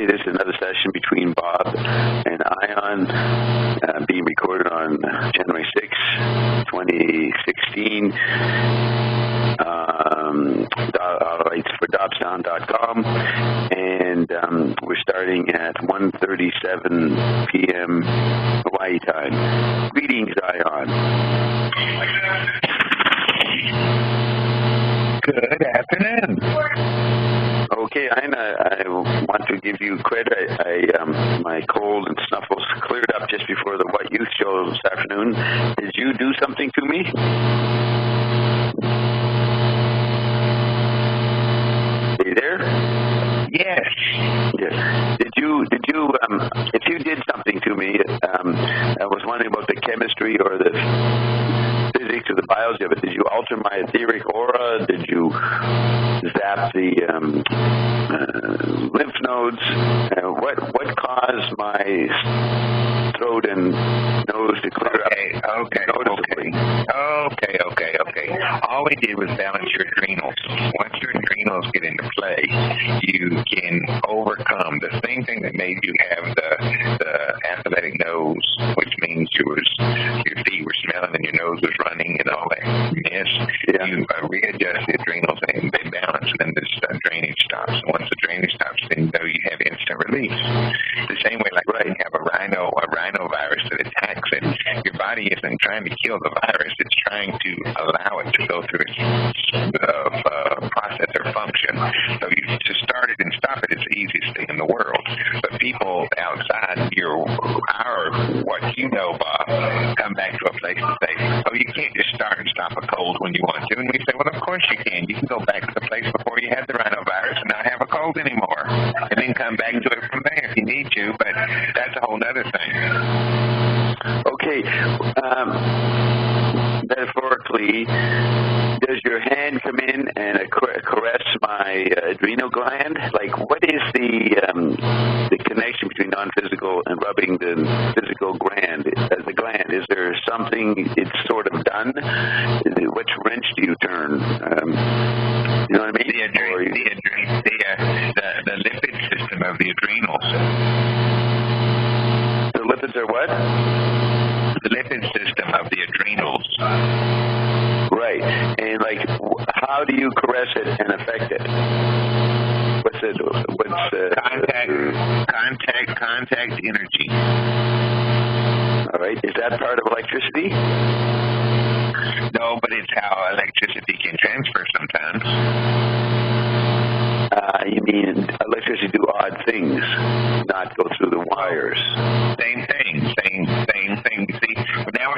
Okay, this is another session between Bob and Ion, being recorded on January 6, 2016. It's for dobsound.com, and we're starting at 1:37 p.m. Hawaii time. Greetings, Ion. Good afternoon. Okay, I want to give you credit. My cold and snuffles cleared up just before the What Youth show this afternoon. Did you do something to me? Are you there? Yes. Yes. Did you? If you did something to me, I was wondering about the chemistry or the physics or the biology of it. Did you alter my etheric aura? Did you zap the lymph nodes? What caused my throat and nose to clear up? Okay. All we did was balance your adrenals. Once your adrenals get into play, you can overcome the same thing that made you have the athletic nose, which means your feet were smelling and your nose was running and all that mess. Yeah. You readjust the adrenals and they balance, and then this drainage stops. Once the drainage stops, then you know you have instant relief. The same way, like when you have a rhinovirus that attacks it, your body isn't trying to kill the virus; it's trying to allow it to go through its process or function. So you to start it and stop it is the easiest thing in the world. But people outside what you know, Bob, come back to a place to say, "Oh, you can't just start and stop a cold when you want to." And we say, "Well, of course you can. You can go back to the place before you had the rhinovirus and not have a cold anymore, and then come back to it from there if you need to." But that's a whole other thing. Okay. Metaphorically, does your hand come in and caress my adrenal gland? Like, what is the connection between non-physical and rubbing the physical gland? The gland, is there something it's sort of done? Which wrench do you turn? You know what I mean? The lipid system of the adrenals. The lipids are what? The lipid system of the adrenals. Right. And how do you caress it and affect it? Contact energy. All right. Is that part of electricity? No, but it's how electricity can transfer sometimes. You mean electricity do odd things, not go through the wires? Same thing. See, but now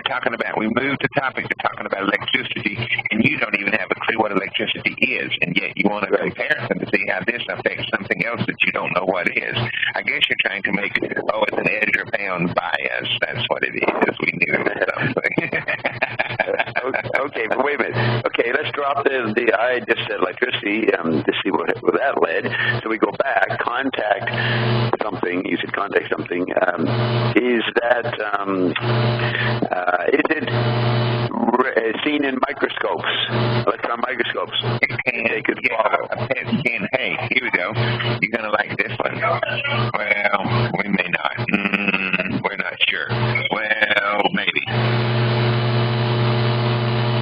we moved the topic to talking about electricity, and you don't even have a clue what electricity is, and yet you want a comparison to see how this affects something else that you don't know what is. I guess you're trying to make it, it's an edge or pound bias. That's what it is. We knew it was something. Okay, but wait a minute. Okay, let's drop the I just said electricity to see where that led. So we go back, contact something. You said contact something. Is that is it seen in microscopes, electron microscopes? It can. A PET scan. Hey, here we go. You're gonna like this one. Well, we may not. We're not sure. Well, maybe.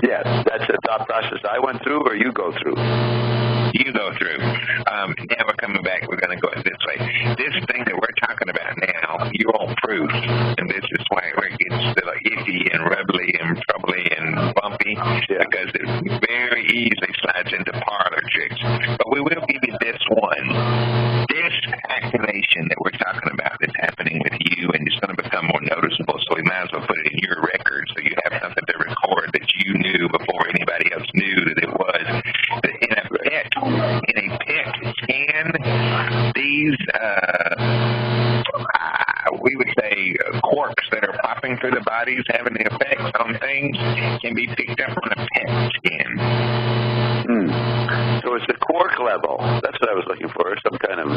Yeah, that's the thought process I went through, or you go through? You go through. Now we're coming back. We're going to go this way. This thing that we're talking about now, you won't prove. And this is why it gets iffy and rubbly and troubly and bumpy, because it very easily slides into parlor tricks. But we will give you this one. This activation that we're talking about that's happening with you, and it's going to become more noticeable, so we might as well put it in your record so you have something to record that you knew before anybody else knew that it was. In a PET scan, these, we would say, quarks that are popping through the bodies, having the effects on things, can be picked up on a PET scan. So it's the quark level. That's what I was looking for, some kind of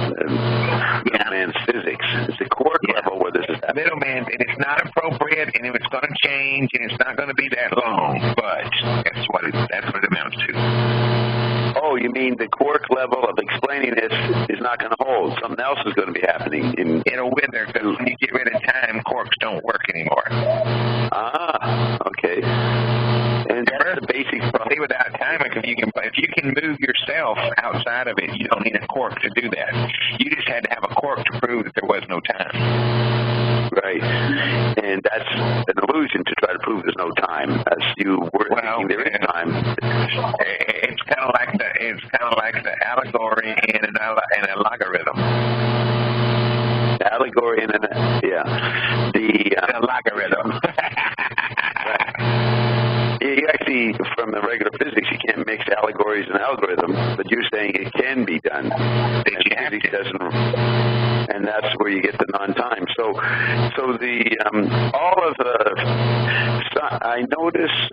middleman's physics. It's the quark level where this is happening. Middleman, and it's not appropriate, and it's going to change, and it's not going to be that long, but that's what it amounts to. Oh, you mean saying the quark level of explaining this is not going to hold. Something else is going to be happening. It'll wither because when you get rid of time, quarks don't work anymore. Ah, okay. And that's the basic problem. See, without time, if you can move yourself outside of it, you don't need a quark to do that. You just had to have a quark to prove that there was no time. Right. And that's an illusion to try to prove there's no time, as you were thinking there is time. It's kind of like the allegory in a logarithm. Allegory in an the logarithm. Right. You actually, from the regular physics, you can't mix allegories and algorithms, but you're saying it can be done. Physics doesn't, and that's where you get the non-time. So I notice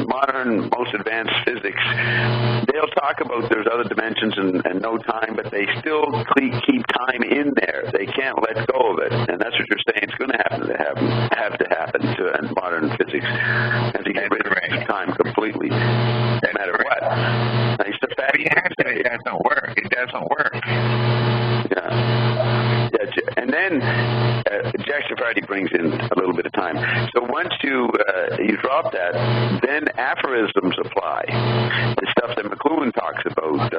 modern, most advanced physics, they'll talk about there's other dimensions and no time, but they still keep time in there. They can't let go of it, and that's what you're saying. It's going to have to happen to modern physics. And to get rid of time completely, no matter what. Nice to fact. It doesn't work. It doesn't work. Yeah. And then Jackson Friday brings in a little bit of time. So once you drop that, then aphorisms apply. The stuff that McLuhan talks about,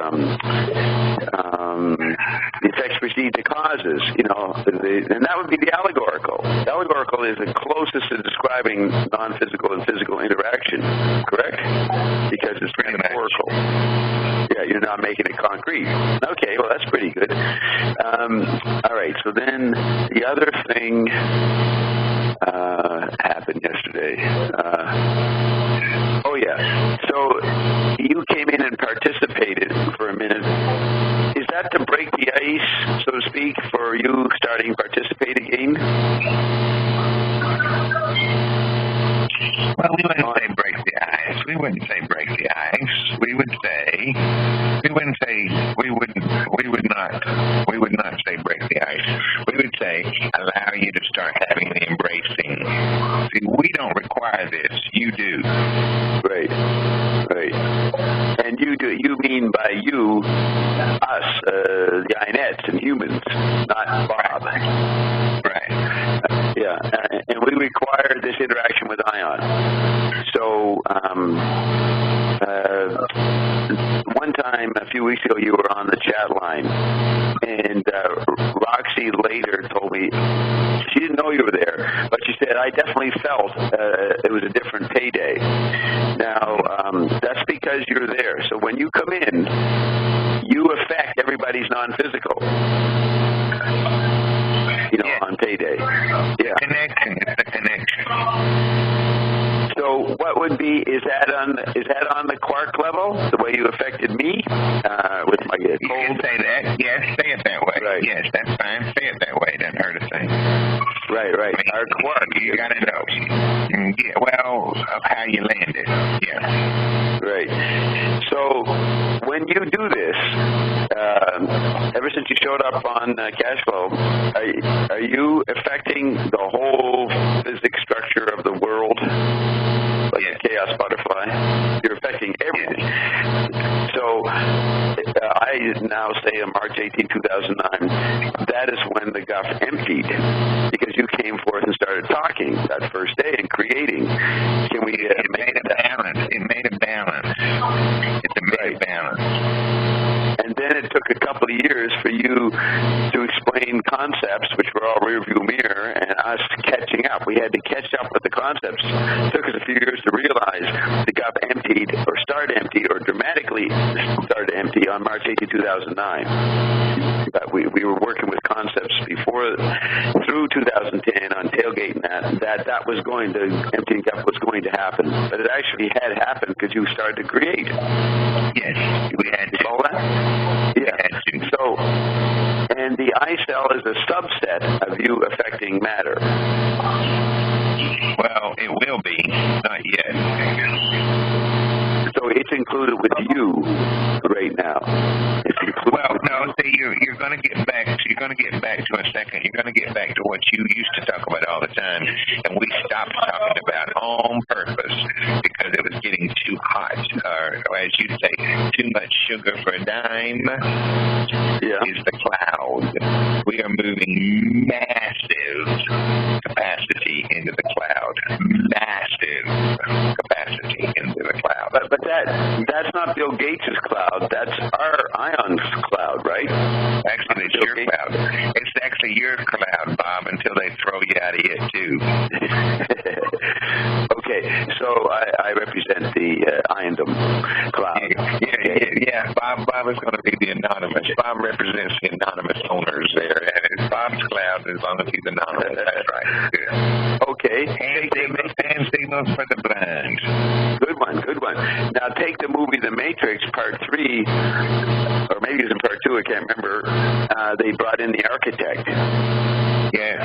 the effects precede the causes, and that would be the allegorical. The allegorical is the closest to describing non-physical and physical interaction, correct? Because it's metaphorical. Yeah, you're not making it concrete. Okay, well, that's pretty good. All right, so then the other thing happened yesterday. So you came in and participated for a minute. Is that to break the ice, so to speak, for you starting to participate again? Well, we wouldn't say break the ice. We wouldn't say break the ice. We would not say break the ice. We would say allow you to start having the embracing. See, we don't require this. You do. Right. And you do. You mean by you, us, the Inettes and humans, not Bob. Right. Yeah, and we require this interaction with Ion. So, one time, a few weeks ago, you were on the chat line, and Roxy later told me, she didn't know you were there, but she said, I definitely felt it was a different Payday. Now, that's because you're there. So when you come in, you affect everybody's non-physical. On Payday. Yeah. It's the connection. So what would be, is that on the quark level, the way you affected me with my cold? You can say that. Yes, say it that way. Right. Yes, that's fine. Say it that way. It doesn't hurt a thing. Right. Our quark. You got to know. Yeah, well, of how you landed. Yeah. Right. So when you do this, ever since you showed up on Cash Flow, are you affecting the whole physics structure of the world? Like a chaos butterfly? You're affecting everything. So I now say on March 18, 2009, that is when the guff emptied, because you came forth and started talking that first day and creating. Can we it made a balance. It made a balance. It's a made balance. And then it took a couple of years for you to explain concepts, which were all rearview mirror, and us catching up. We had to catch up with the concepts. It took us a few years to realize the guff emptied, or started empty, or dramatically started empty on March 18, 2009. But we were working with concepts before, through 2010 on tailgate, and that was going to, emptying guff was going to happen. But it actually had happened because you started to create. Yes, we had to. All that? Yeah. So, and the I cell is a subset of you affecting matter. Well, it will be, not yet. So it's included with you right now. Well, no, see, See, you're going to get back. You're going to get back to a second. You're going to get back to what you used to talk about all the time, and we stopped talking about on purpose because it was getting too hot, or as you say, too much sugar for a dime. Yeah. Is the cloud. We are moving massive capacity into the cloud. Massive capacity into the cloud. But that's not Bill Gates' cloud. That's our Ion's cloud, right? Actually, it's your cloud. It's actually your cloud, Bob, until they throw you out of it, too. Okay, so I represent the Iondom cloud. Yeah. Bob is going to be the anonymous. Bob represents the anonymous owners there. And it's Bob's cloud as long as he's anonymous. That's right. Good. Okay. Hand signals for the blind. Good one. Now take the movie The Matrix Part 3, or maybe it was in Part 2, I can't remember. They brought in the architect. Yes.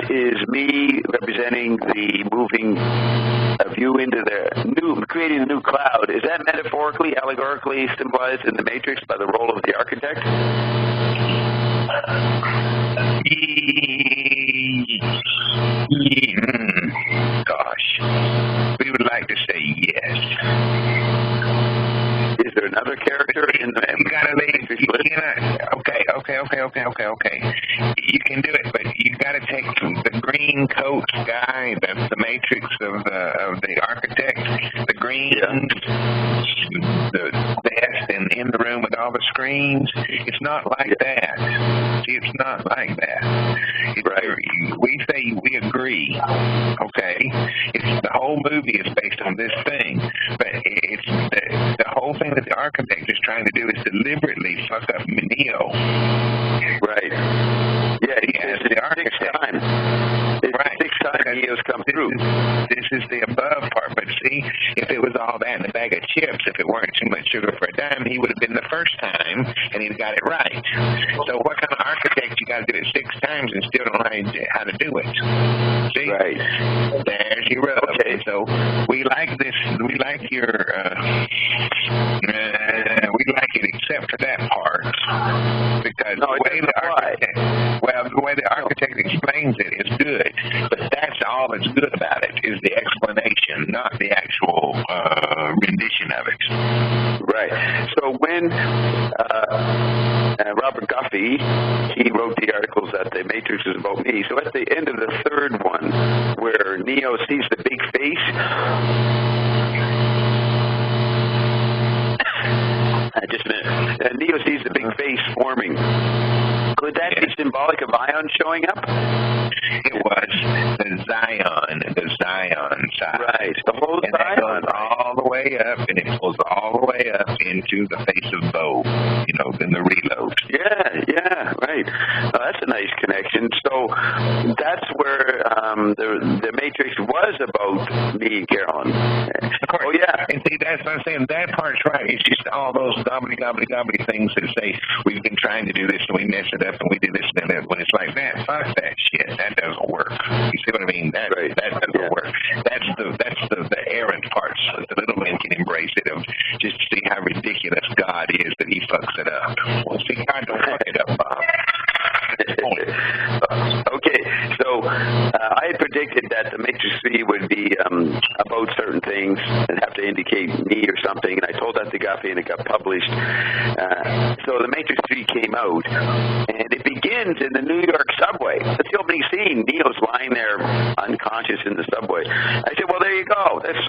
Is me representing the moving of you into creating a new cloud, is that metaphorically, allegorically symbolized in the Matrix by the role of the architect? Gosh. We would like to say yes. Is there another character in the You gotta leave. Okay. You can do it, but you gotta take the green coat guy, that's the Matrix of the architect, the green, the vest, and in the room with all the screens. It's not like that. See, it's not like that. We say we agree. Okay, the whole movie is based on this thing, but it's the whole thing that the architect is trying to do is deliberately fuck up Neo. Right. Yeah, he says the architect time. It's the sixth time Neo's come through. This is the above part, but see, if it was all that in a bag of chips, if it weren't too much sugar for a dime, he would have been the first time, and he'd got it right. So what kind of architect you got to do it 6 times and still don't know how to do it? See? Right. There's your rub. Okay. So we like this. We like your. We like it except for that part because the way the architect explains it is good, but that's all that's good about it is the explanation, not the actual rendition of it. Right. So when Robert Guffey, he wrote the articles that the Matrix is about me. So at the end of the third one, where Neo sees the big face. Just a minute. Neo sees the big face forming. Could that be symbolic of Ion showing up? It was the Zion side. Right, the whole and Zion. That goes all the way up, and it goes all the way up into the face of Bo, then the reload. Yeah, right. Oh, that's a nice connection. So that's where the Matrix was about me and Carolyn. Of course. Oh, yeah. And see, that's what I'm saying. That part's right. It's just all those gobbly things that say we've been trying to do this and we mess it up and we do this and that. When it's like that, fuck that shit. That doesn't work. You see what I mean? That doesn't work. That's the errant parts that the little man can embrace it of just to see how ridiculous God is that he fucks it up. Well, see, God don't fuck it up, Bob. Okay, so I had predicted that the Matrix 3 would be about certain things and have to indicate me or something, and I told that to Guffey and it got published. So the Matrix 3 came out, and it begins in the New York subway. That's the opening scene. Neo's lying there unconscious in the subway. I said, well, there you go. That's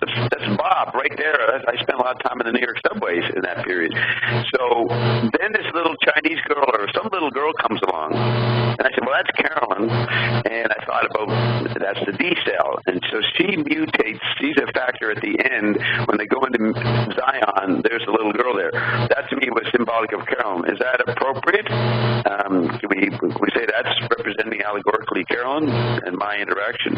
Bob right there. I spent a lot of time in the New York subways in that period. So then this little Chinese girl or some little girl comes along, and I said, well, that's Carolyn. And I thought about that's the D cell. And so she mutates. She's a factor at the end. When they go into Zion, there's a little girl there. That to me was symbolic of Carolyn. Is that appropriate? Can we say that's representing allegorically Carolyn and my interaction?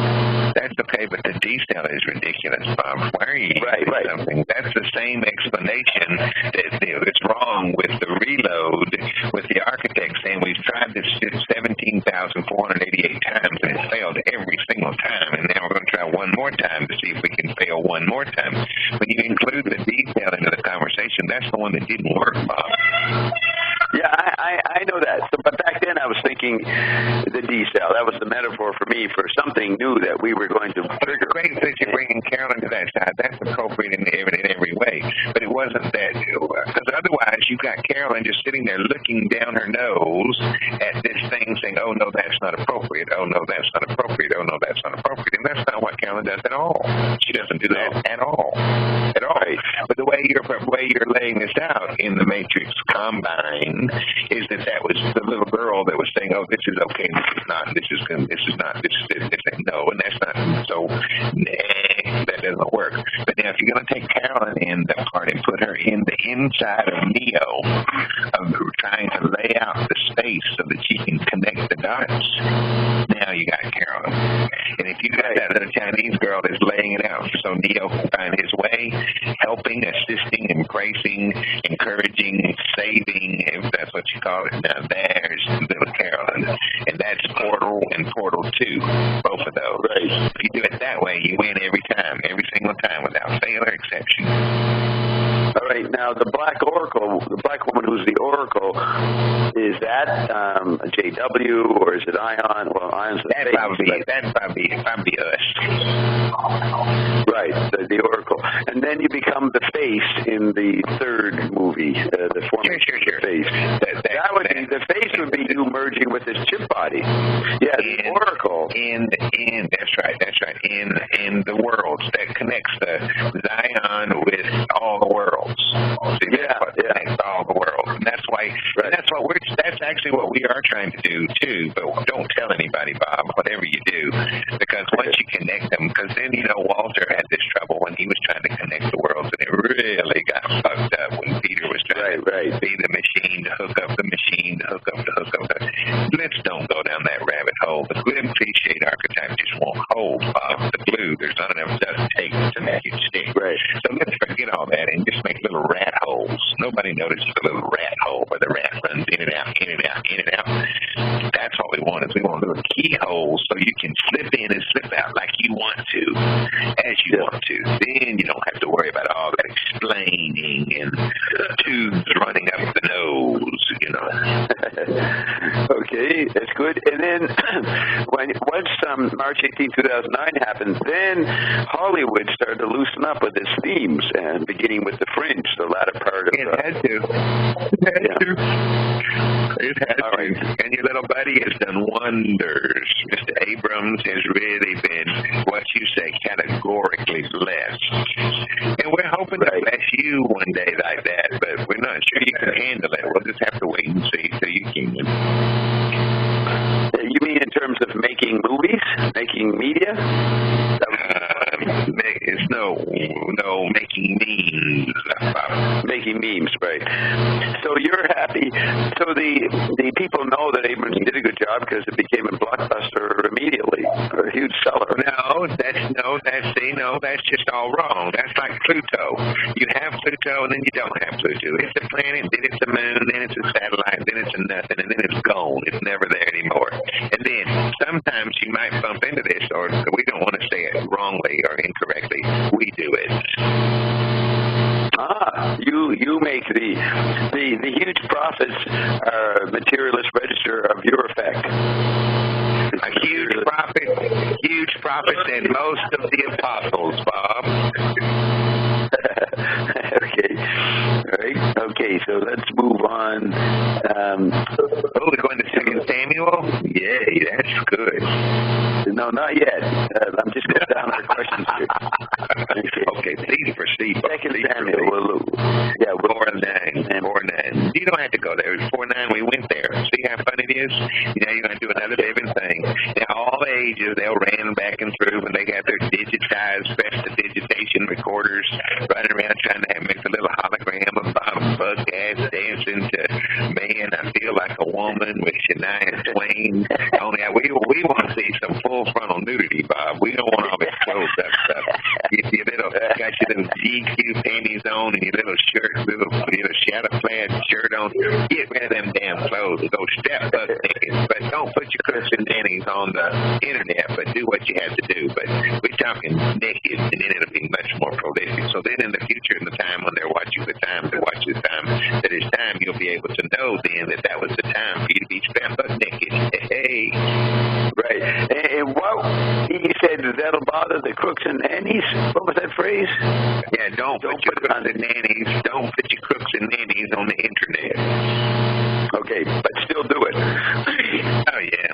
That's okay, but the D cell is ridiculous, Bob. Why are you using something? That's the same explanation that it's wrong with the reload with the architect saying we've tried this 17,488 times and it's failed every single time, and now we're going to try one more time to see if we can fail one more time. When you include the detail into the conversation, that's the one that didn't work, Bob. triggering the decel. That was the metaphor for me for something new that we were going to trigger. Great that you're bringing Carolyn to that side. That's appropriate in every way. But it wasn't that, because otherwise you got Carolyn just sitting there looking down her nose at this thing saying, oh, no, that's not appropriate. Oh, no, that's not appropriate. Oh, no, that's not appropriate. And that's not what Carolyn does at all. She doesn't do that at all. At all. Right. But the way you're laying this out in the Matrix Combine is that was the little girl that was saying, oh, this is okay, this is not, this is not, this is no, and that's not, so that doesn't work. But now if you're going to take Carolyn in that part and put her in the inside of Neo, of trying to lay out the space so that she can connect the dots, now you got Carolyn. And if you got that little Chinese girl that's laying it out so Neo can find his way, helping, assisting, embracing, encouraging, saving, if that's what you call it, now there's little Carolyn. And that's Portal and Portal 2, both of those. Right. If you do it that way, you win every time, every single time, without fail or exception. All right. Now, the Black Oracle, the Black woman who's the Oracle, is that a JW or is it Ion? Well, Ion's the That'd probably us. Right, the Oracle. And then you become the face in the third movie, the formation sure. Face. That would be, the face would be you merging with his chip body. Yeah, the Oracle. That's right. In the worlds that connects the Zion with all the worlds. See, connects all the worlds. And that's why. Right. That's actually what we are trying to do too. But don't tell anybody, Bob, whatever you do, because once you connect them, because then Walter had this trouble when he was trying to connect the worlds, and it really got fucked up when Peter was trying to be the machine to hook up the machine to hook up. Let's don't go down that rabbit hole. The grim cliched archetype just won't hold, Bob. The glue, there's not enough duct tape to make it stick. Right. So let's forget all that and just make little rat holes. Nobody notices the little rat hole where the rat runs in and out, in and out, in and out. That's what we want. Is we want little keyholes so you can slip in and slip out like you want to, as you want to. Then you don't have to worry about all that explaining and tubes running up the nose, Okay, that's good. And then once March 18, 2009 happened, then Hollywood started to loosen up with its themes, and beginning with The Fringe, the latter part of it. Had to. It had to. Right. And your little buddy has done wonders. Mr. Abrams has really been, what you say, categorically blessed. And we're hoping to bless you one day like that, but we're not sure you can handle it. We'll just have to wait and see till you can. You mean in terms of making movies, making media? It's no making memes. Making memes, right. So you're happy. So the people know that Abrams did a good job because it became a blockbuster immediately, or a huge seller. That's just all wrong. That's like Pluto. You have Pluto and then you don't have Pluto. It's a planet, then it's a moon, then it's a satellite, then it's a nothing, and then it's gone. It's never there anymore. And then sometimes you might bump into this, or we don't want to say it wrongly or incorrectly. We do it. You make the huge profits materialist register of your effect. A huge profits, and most of the apostles, Bob. Okay. All right. Okay, so let's move on. We're going to 2 Samuel? Yay, that's good. No, not yet. I'm just going down the questions here. Okay, please proceed. 2 Samuel. 4:9. You don't have to go there. It was 4:9. We went there. See how fun it is? You're going to do another living thing. Now, all the ages, they'll ran back and through when they got their digitized prestidigitation recorders running around trying to make a little hologram of Bob Buck-ass dancing to Man, I Feel Like a Woman with Shania Twain. Only we want to see some full frontal nudity, Bob. We don't want all this clothes up stuff. Got your little GQ panties on and your little shirt, little shadow plaid shirt on. Get rid of them damn clothes and go step up naked. But don't put your Christian dandies on the internet, but do what you have to do. But we're talking naked, and then it'll be much more prolific. So then in the future, in the time when they're watching the time, to watch the time, that it's time, you'll be able to know then that was the time for you to be strapped up naked. that'll bother the crooks and nannies. What was that phrase? Yeah, don't put your crooks and nannies. Don't put your crooks and nannies on the internet. Okay, but still do it. Oh yeah.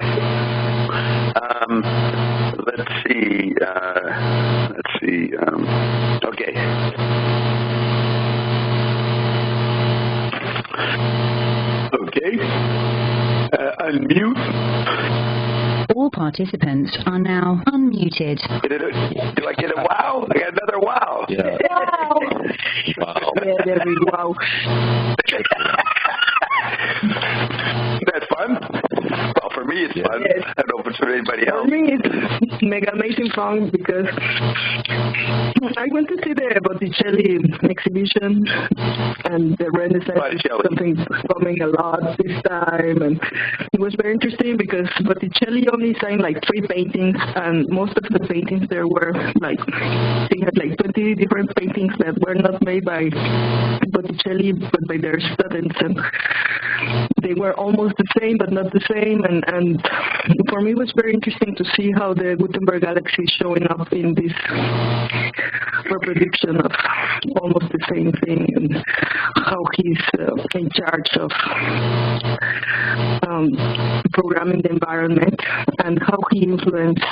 Let's see. Okay. Okay. Unmute. All participants are now unmuted. Do I get a wow? I got another wow. Yeah. Wow. Wow. Yeah, there we go. That's fun. Well, for me, it's fun. Yes. I don't know if it's for anybody else. For me, it's mega amazing fun because I went to see the Botticelli exhibition, and the Renaissance is something coming a lot this time, and it was very interesting because Botticelli only signed like 3 paintings, and most of the paintings there were like, they had like 20 different paintings that were not made by Botticelli but by their students, and they were almost the same but not the same, and for me it was very interesting to see how the Gutenberg galaxy is showing up in this reproduction of almost the same thing, and how he's in charge of programming the environment, and how he influenced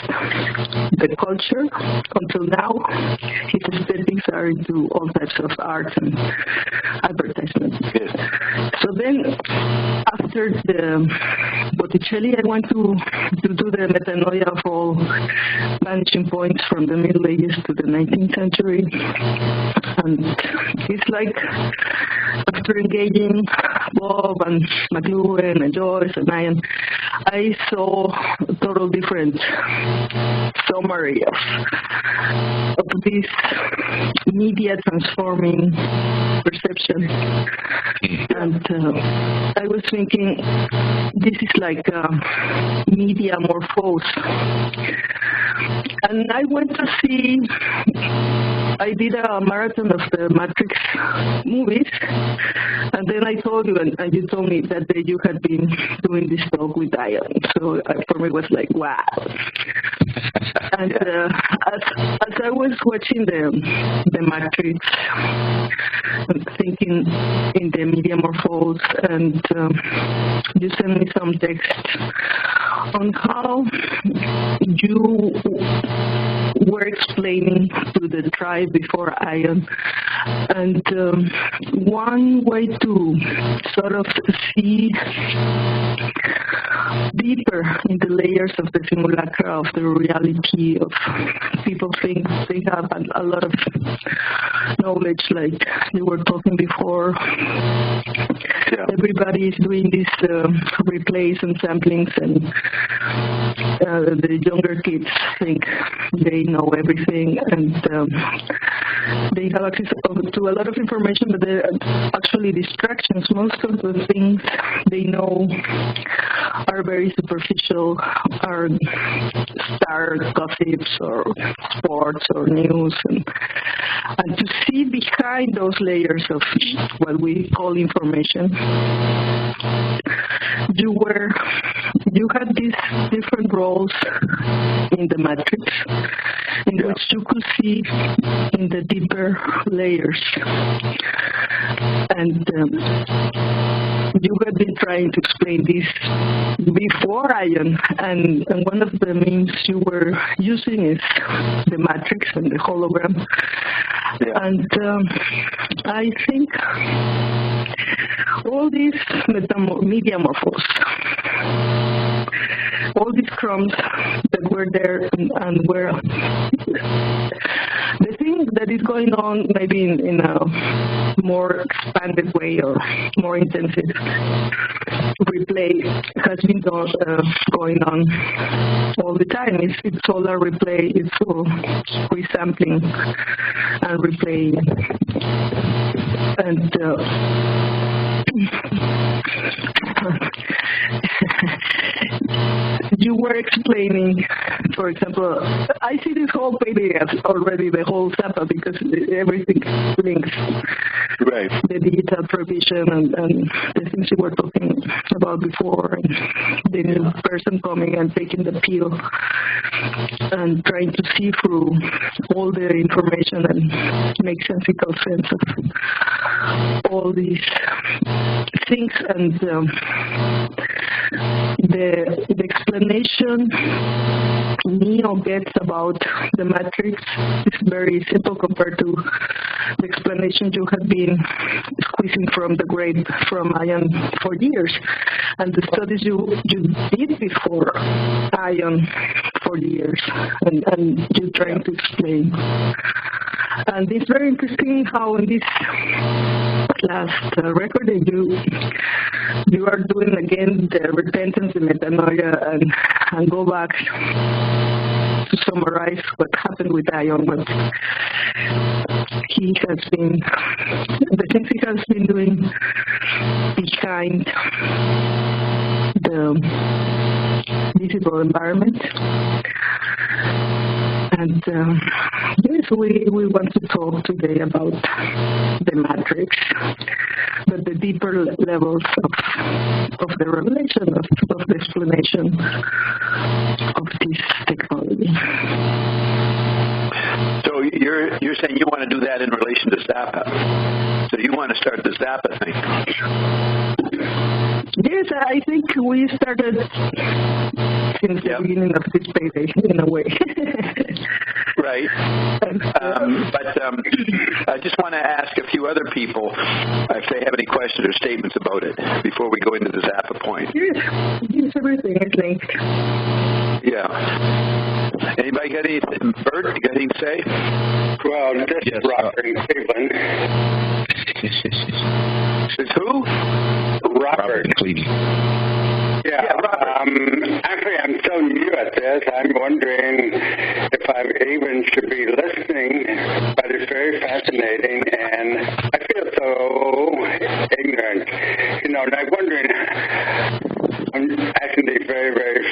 the culture. Until now, his aesthetics are into all types of art and advertisements. So then, after the Botticelli, I went to do the metanoia of all vanishing points from the Middle Ages to the 19th century. And it's like, after engaging Bob and McLuhan and Joyce and Ian, I saw a total different summary of this media transforming perception. And I was thinking, this is like media morphose. And I went to see, I did a marathon of the Matrix movies, and then I told you, and you told me that you had been doing this talk with Ian. So for me it was like, wow. And as I was watching the Matrix, and thinking in the media morphose, and you sent me some text on how you were explaining to the tribe before Ion, and one way to sort of see deeper in the layers of the simulacra of the reality of people think they have a lot of knowledge, like you were talking before. Yeah. Everybody is doing these replays and samplings, and the younger kids think they know everything, and they have access to a lot of information, but they're actually distractions. Most of the things they know are very superficial, are star gossips or sports or news, and to see behind those layers of what we call information, you had these different roles in the Matrix in which you could see in the deeper layers, and you had been trying to explain this before Ion, and one of the means you were using is the Matrix and the hologram. Yeah. And I think all these media morphos, all these crumbs that were there and were the thing that is going on maybe in a more expanded way or more intensive replay has been going on all the time. It's solar replay, it's all resampling and replaying. And you were explaining, for example, I see this whole Payday as already the whole Zappa because everything links. Right. The digital provision and the things you were talking about before, and the new person coming and taking the pill and trying to see through all the information and make sensical sense of all these things. And the explanation Neo gets about the matrix is very simple compared to the explanation you have been squeezing from the grave from Ion for years, and the studies you did before Ion for years, and you're trying to explain. And it's very interesting how in this last recording you are doing again the repentance and metanoia and go back to summarize what happened with Ion, but he has been, the things he has been doing behind the visible environment. And yes, we want to talk today about the matrix, but the deeper levels of the revelation, of the explanation of this technology. So you're saying you want to do that in relation to Zappa. So you want to start the Zappa thing. Yes, I think we started since the beginning of this Payday, in a way. Right. But I just want to ask a few other people if they have any questions or statements about it before we go into the Zappa point. Yes, everything is linked. Yeah. Anybody got anything? Bert, you got anything to say? Well, this is Robert in Cleveland. Is who? Robert. Cleveland. Yeah, actually, I'm so new at this. I'm wondering if I even should be listening, but it's very fascinating, and I feel so ignorant. You know, and I'm wondering, I'm asking these very, very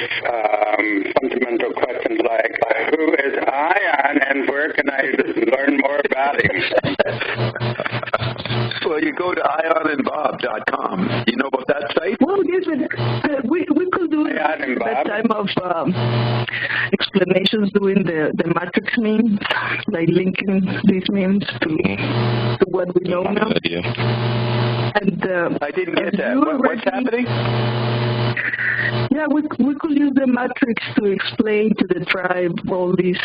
fundamental questions like, who is Ion, and where can I learn more about him? Well, you go to ionandbob.com. You know about that site? Well, yes, but we could do that time of explanations doing the matrix memes, like linking these memes to what we know now. And I didn't get that. What's happening? Yeah, we could use the matrix to explain to the tribe all these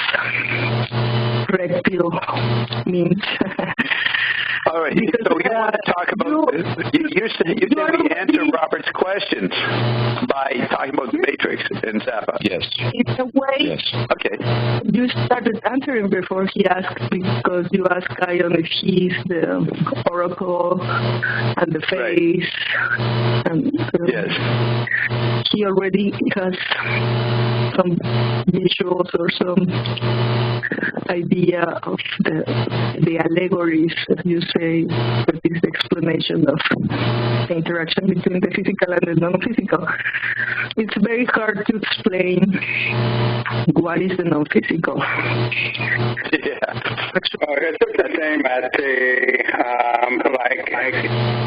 red pill memes. All right, so you want to talk about this. You said we answer Robert's questions by talking about the Matrix and Zappa. Yes. In a way, yes. Okay. You started answering before he asked, because you asked Ion if he's the oracle and the face. Right. And yes. He already has some visuals or some idea of the allegories that you say, that is the explanation of the interaction between the physical and the non-physical. It's very hard to explain what is the non-physical. Yeah. It's the same as the, like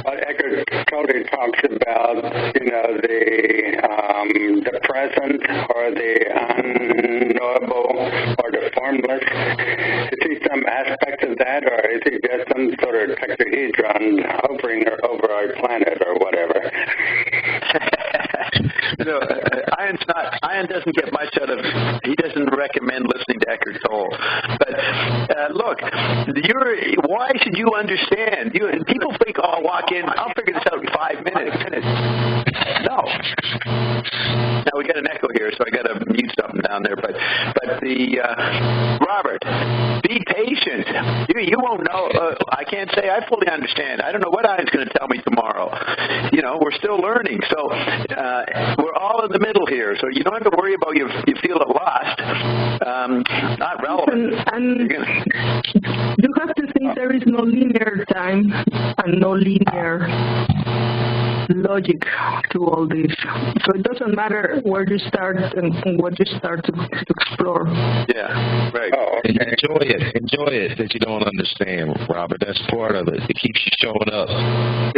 what Eckhart Tolle talks about, you know, the present or the unknowable or the formless. Is he some aspect of that, or is he just some sort of tetrahedron hovering over our planet or whatever? No, Ion doesn't get much out of, he doesn't recommend listening to Eckhart Tolle. But look, why should you understand? People think, oh, I'll walk in, I'll figure this out in 5 minutes. No. Now we got an echo here, so I got to mute something down there. But Robert, be patient. You won't know. I can't say I fully understand. I don't know what Ion's going to tell me tomorrow. You know, we're still learning. So we're all in the middle here. So you don't have to worry about you feel lost. Not relevant. And you have to think there is no linear time and no linear logic to all this. So it doesn't matter where you start and what you start to explore. Yeah, right. Oh, okay. Enjoy it that you don't understand, Robert. That's part of it. It keeps you showing up.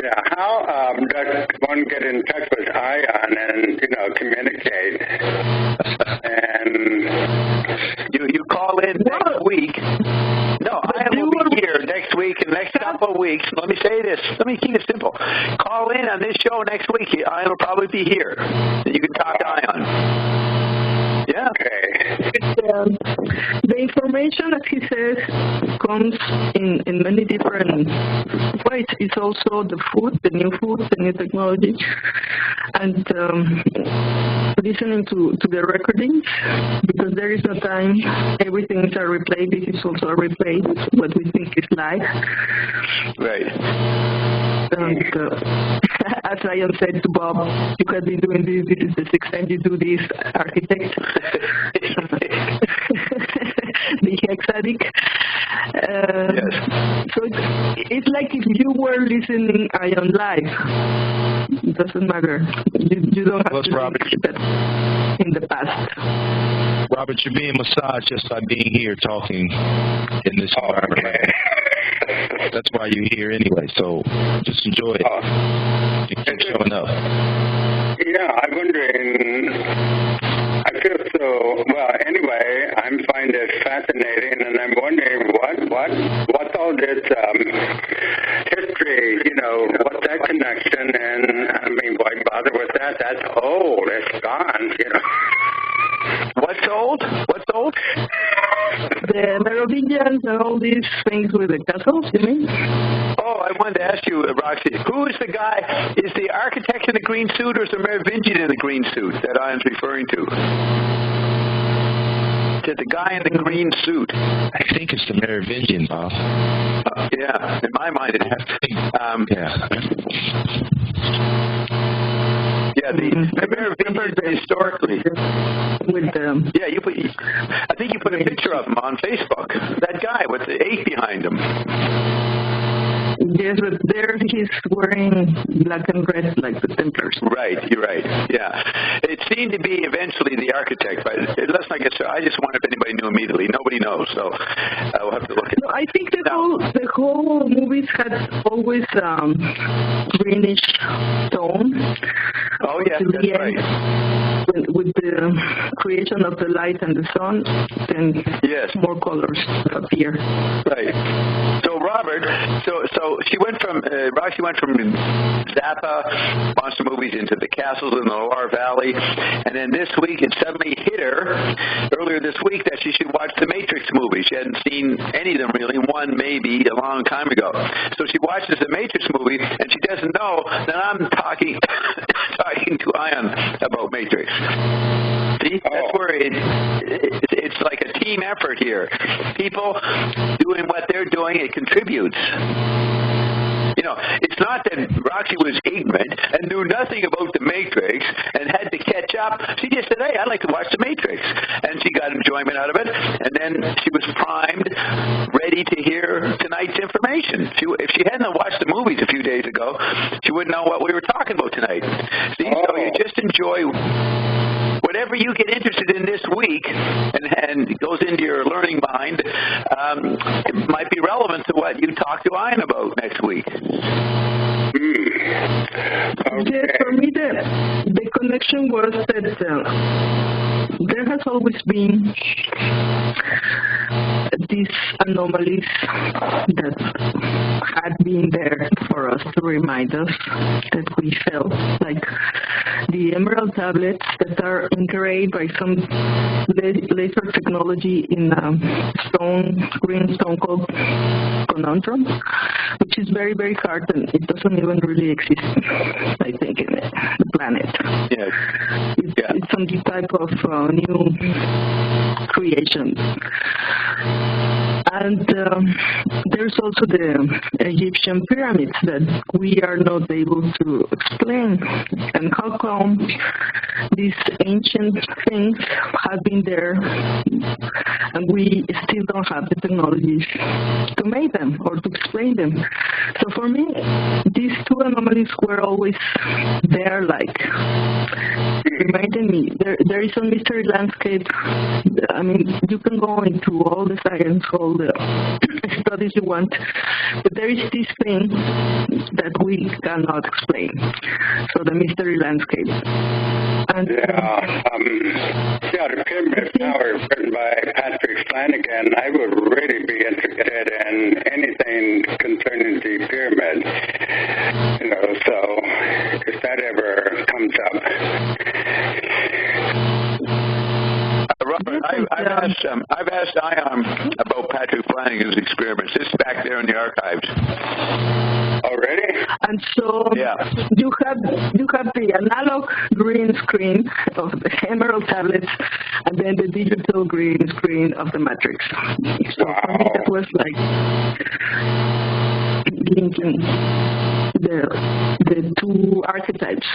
Yeah, how does one get in touch with Ion and, communicate? And you call in next week. No, Ion will be here next week and next couple of weeks. Let me say this. Let me keep it simple. Call in on this show next week. Ion will probably be here. You can talk to Ion. Yeah. okay. The information, as he says, comes in many different ways. It's also the new technology, and listening to the recordings, because there is no time. Everything is a replay. This is also a replay, what we think is live. Right. And as Ian said to Bob, you have been doing this. This is the sixth time you do this, architect. The hexadic. Yes. So it's like if you were listening Ion live. It doesn't matter. You don't have to Robert, think that in the past. Robert, you're being massaged just by being here talking in this environment. Okay. That's why you're here anyway, so just enjoy it. And keep showing up. Yeah, I'm wondering, I feel so, well, anyway, I find it fascinating, and I'm wondering what's all this history, what's that connection, and I mean, why bother with that? That's old, it's gone, What's old? What's old? The Merovingians and all these things with the castles, you mean? Oh, I wanted to ask you, Roxy, who is the guy? Is the architect in the green suit, or is the Merovingian in the green suit that I am referring to? To the guy in the green suit. I think it's the Merovingian, Bob. Yeah, in my mind it has. Yeah, the Merovingians historically. With them. Yeah, I think you put a picture of him on Facebook. That guy with the 8 behind him. Yes, but there he's wearing black and red like the Templars. Right, you're right. Yeah. It seemed to be eventually the architect, but let's not get started. I just wonder if anybody knew immediately. Nobody knows, so we'll have to look at it. No, I think the whole movies had always greenish tone. Oh, yeah, that's right. With the creation of the light and the sun, then more colors appear. Right. So, Robert, so she went from, Roxy went from Zappa, monster movies, into the castles in the Loire Valley, and then this week it suddenly hit her, earlier this week, that she should watch the Matrix movies. She hadn't seen any of them really, one maybe a long time ago. So she watches the Matrix movie, and she doesn't know that I'm talking to Ion about Matrix. See, that's where it's like a team effort here. People doing what they're doing, it contributes. It's not that Roxy was ignorant and knew nothing about the Matrix and had to catch up. She just said, hey, I'd like to watch the Matrix. And she got enjoyment out of it. And then she was primed, ready to hear tonight's information. If she hadn't watched the movies a few days ago, she wouldn't know what we were talking about tonight. See, so you just enjoy whatever you get interested in this week and goes into your learning mind, it might be relevant to what you talk to Ian about next week. Yeah, for me, the connection was that there has always been these anomalies that had been there for us to remind us that we felt, like the emerald tablets that are engraved by some laser technology in green stone called conundrum, which is very, very hard, and it doesn't even really exist, I think, in the planet. It's some type of new creation. And there's also the Egyptian pyramids that we are not able to explain. And how come these ancient things have been there and we still don't have the technologies to make them or to explain them? So for me, these two anomalies were always there, like reminding me there is a mystery landscape. I mean, you can go into all the science, all the studies you want, but there is this thing that we cannot explain. So the mystery landscape. And the Pyramid of Power written by Patrick Flanagan. I would really be interested in anything concerning the pyramid. So if that ever comes up. Robert, I've asked Ion about Patrick Flanagan's experiments. It's back there in the archives. Already? And so you have the analog green screen of the emerald tablets, and then the digital green screen of the matrix. So for me, that was like linking the two archetypes.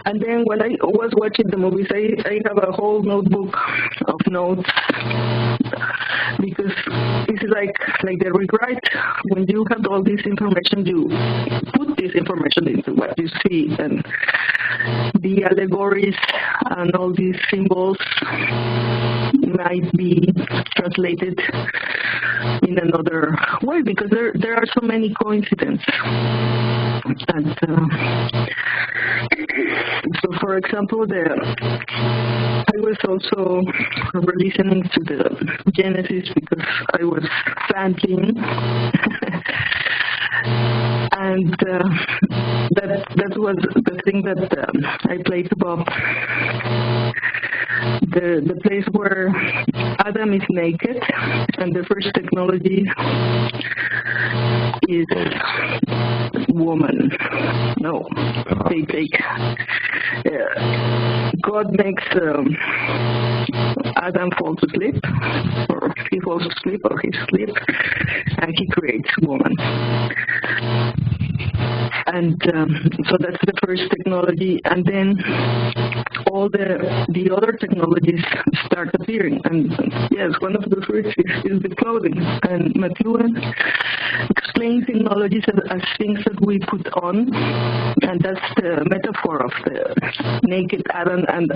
And then when I was watching the movies, I have a whole notebook of notes, because this is like the rewrite. When you have all this information, you put this information into what you see, and the allegories and all these symbols might be translated in another way, because there are so many coincidences. And so, for example, I was also listening to the Genesis because I was sampling, and that was the thing that I played to Bob. The place where Adam is naked, and the first technology is woman. No, they take. God makes Adam fall to sleep, or he falls to sleep, or he sleeps, and he creates woman. And so that's the first technology, and then all the other technologies start appearing. And yes, one of the first is the clothing. And McLuhan explains technologies as things that we put on, and that's the metaphor of the naked Adam. And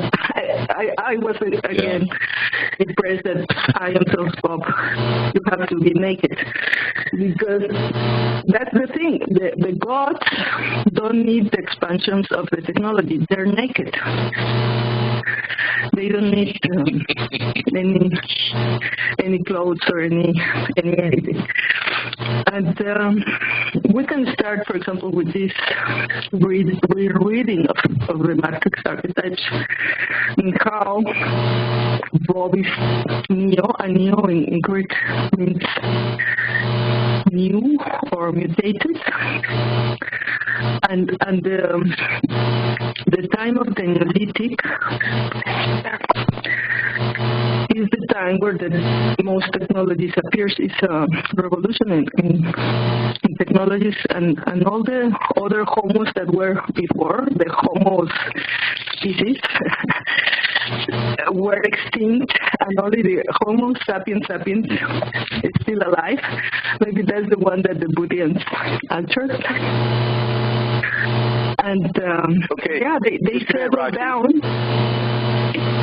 I was again impressed that I am tells Bob, you have to be naked, because that's the thing. The gods don't need the expansions of the technology. They're naked. They don't need any clothes or anything. And we can start, for example, with this rereading of the matrix archetypes, and how Bob is neo, and neo in Greek means new or mutated, and the time of the Neolithic is the time where the most technologies appears. It's a revolution in technologies, and all the other homos that were before, the Homo species, were extinct, and only the Homo sapiens is still alive. Maybe that's the one that the Buddhians answered. And they settled down.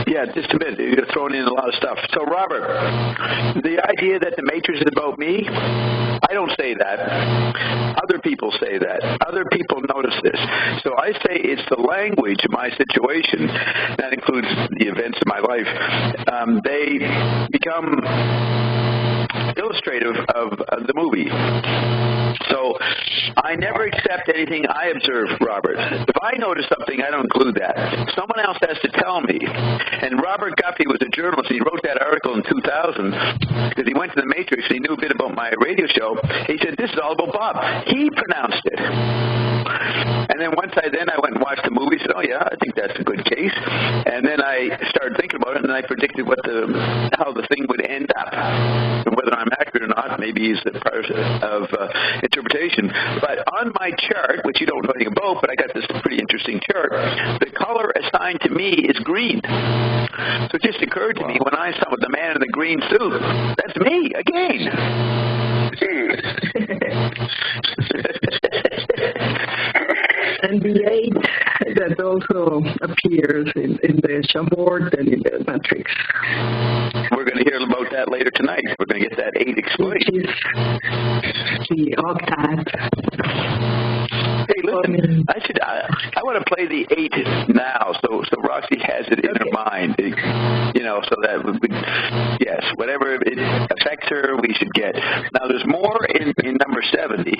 Yeah, just a minute. You're throwing in a lot of stuff. So, Robert, the idea that the Matrix is about me, I don't say that. Other people say that. Other people notice this. So I say it's the language of my situation. That includes the events of my life. They become illustrative of the movie. So I never accept anything I observe, Robert. If I notice something, I don't include that. Someone else has to tell me. And Robert Guffey was a journalist. He wrote that article in 2000 because he went to the Matrix and he knew a bit about my radio show. He said, this is all about Bob. He pronounced it. And then once I went and watched the movie, said, oh yeah, I think that's a good case. And then I started thinking about it, and I predicted how the thing would end up. And whether I'm accurate or not, maybe is the part of interpretation. But on my chart, which you don't know anything about, but I got this pretty interesting chart, the color assigned to me is green. So it just occurred to me when I saw the man in the green suit, that's me again. And the 8 that also appears in the Shabort and in the Matrix. We're going to hear about that later tonight. We're going to get that 8 explained. Which is the octet. Hey, listen, I want to play the 8 now, so Roxy has it in her mind, so that yes, whatever it affects her, we should get. Now, there's more in number 70,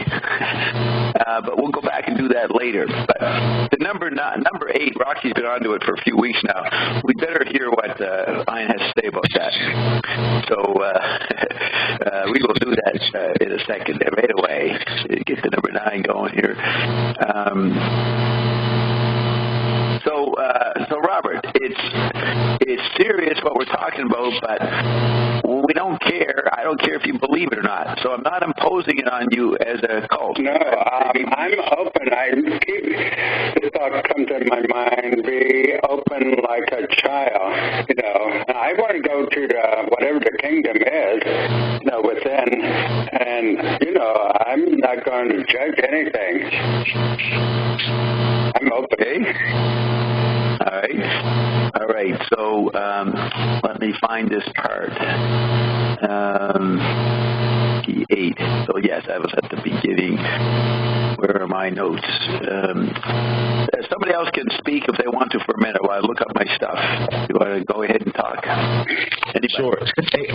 but we'll go back and do that later. But the number 8, Roxy's been onto it for a few weeks now. We better hear what Ian has to say about that. So we will do that in a second, right away. Get the number 9 going here. So Robert, it's serious what we're talking about, but we don't care. I don't care if you believe it or not. So I'm not imposing it on you as a cult. No, I'm open. I keep the thought comes in my mind, be open like a child. I want to go to whatever the kingdom is, within, and I'm not going to judge anything. I'm open. Okay. All right. So let me find this part. The 8. So yes, I was at the beginning. Where are my notes? Somebody else can speak if they want to for a minute while I look up my stuff. You want to go ahead and talk? Anybody? Sure. Hey,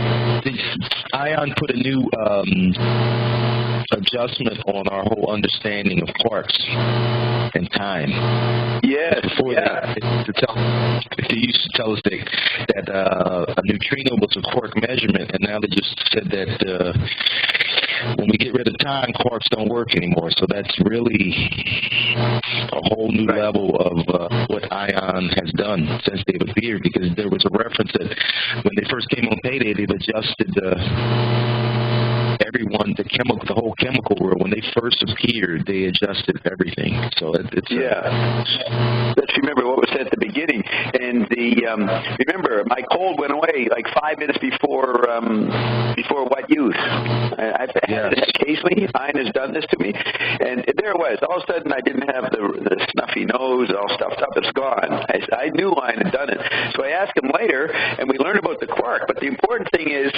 Ion put a new adjustment on our whole understanding of quarks and time. Yes. Before they used to tell us that a neutrino was a quark measurement, and now they just said that when we get rid of time, quarks don't work anymore. So that's really a whole new level of what Ion has done since they've appeared, because there was a reference that when they first came on Payday, they've adjusted everyone, the whole chemical world. When they first appeared, they adjusted everything. So it's let's remember what was said at the beginning. And remember, my cold went away like 5 minutes before what use? I've had it occasionally. Ian has done this to me, and there it was. All of a sudden, I didn't have the snuffy nose all stuffed up. It's gone. I knew Ian had done it, so I asked him later, and we learned about the quark. But the important thing is,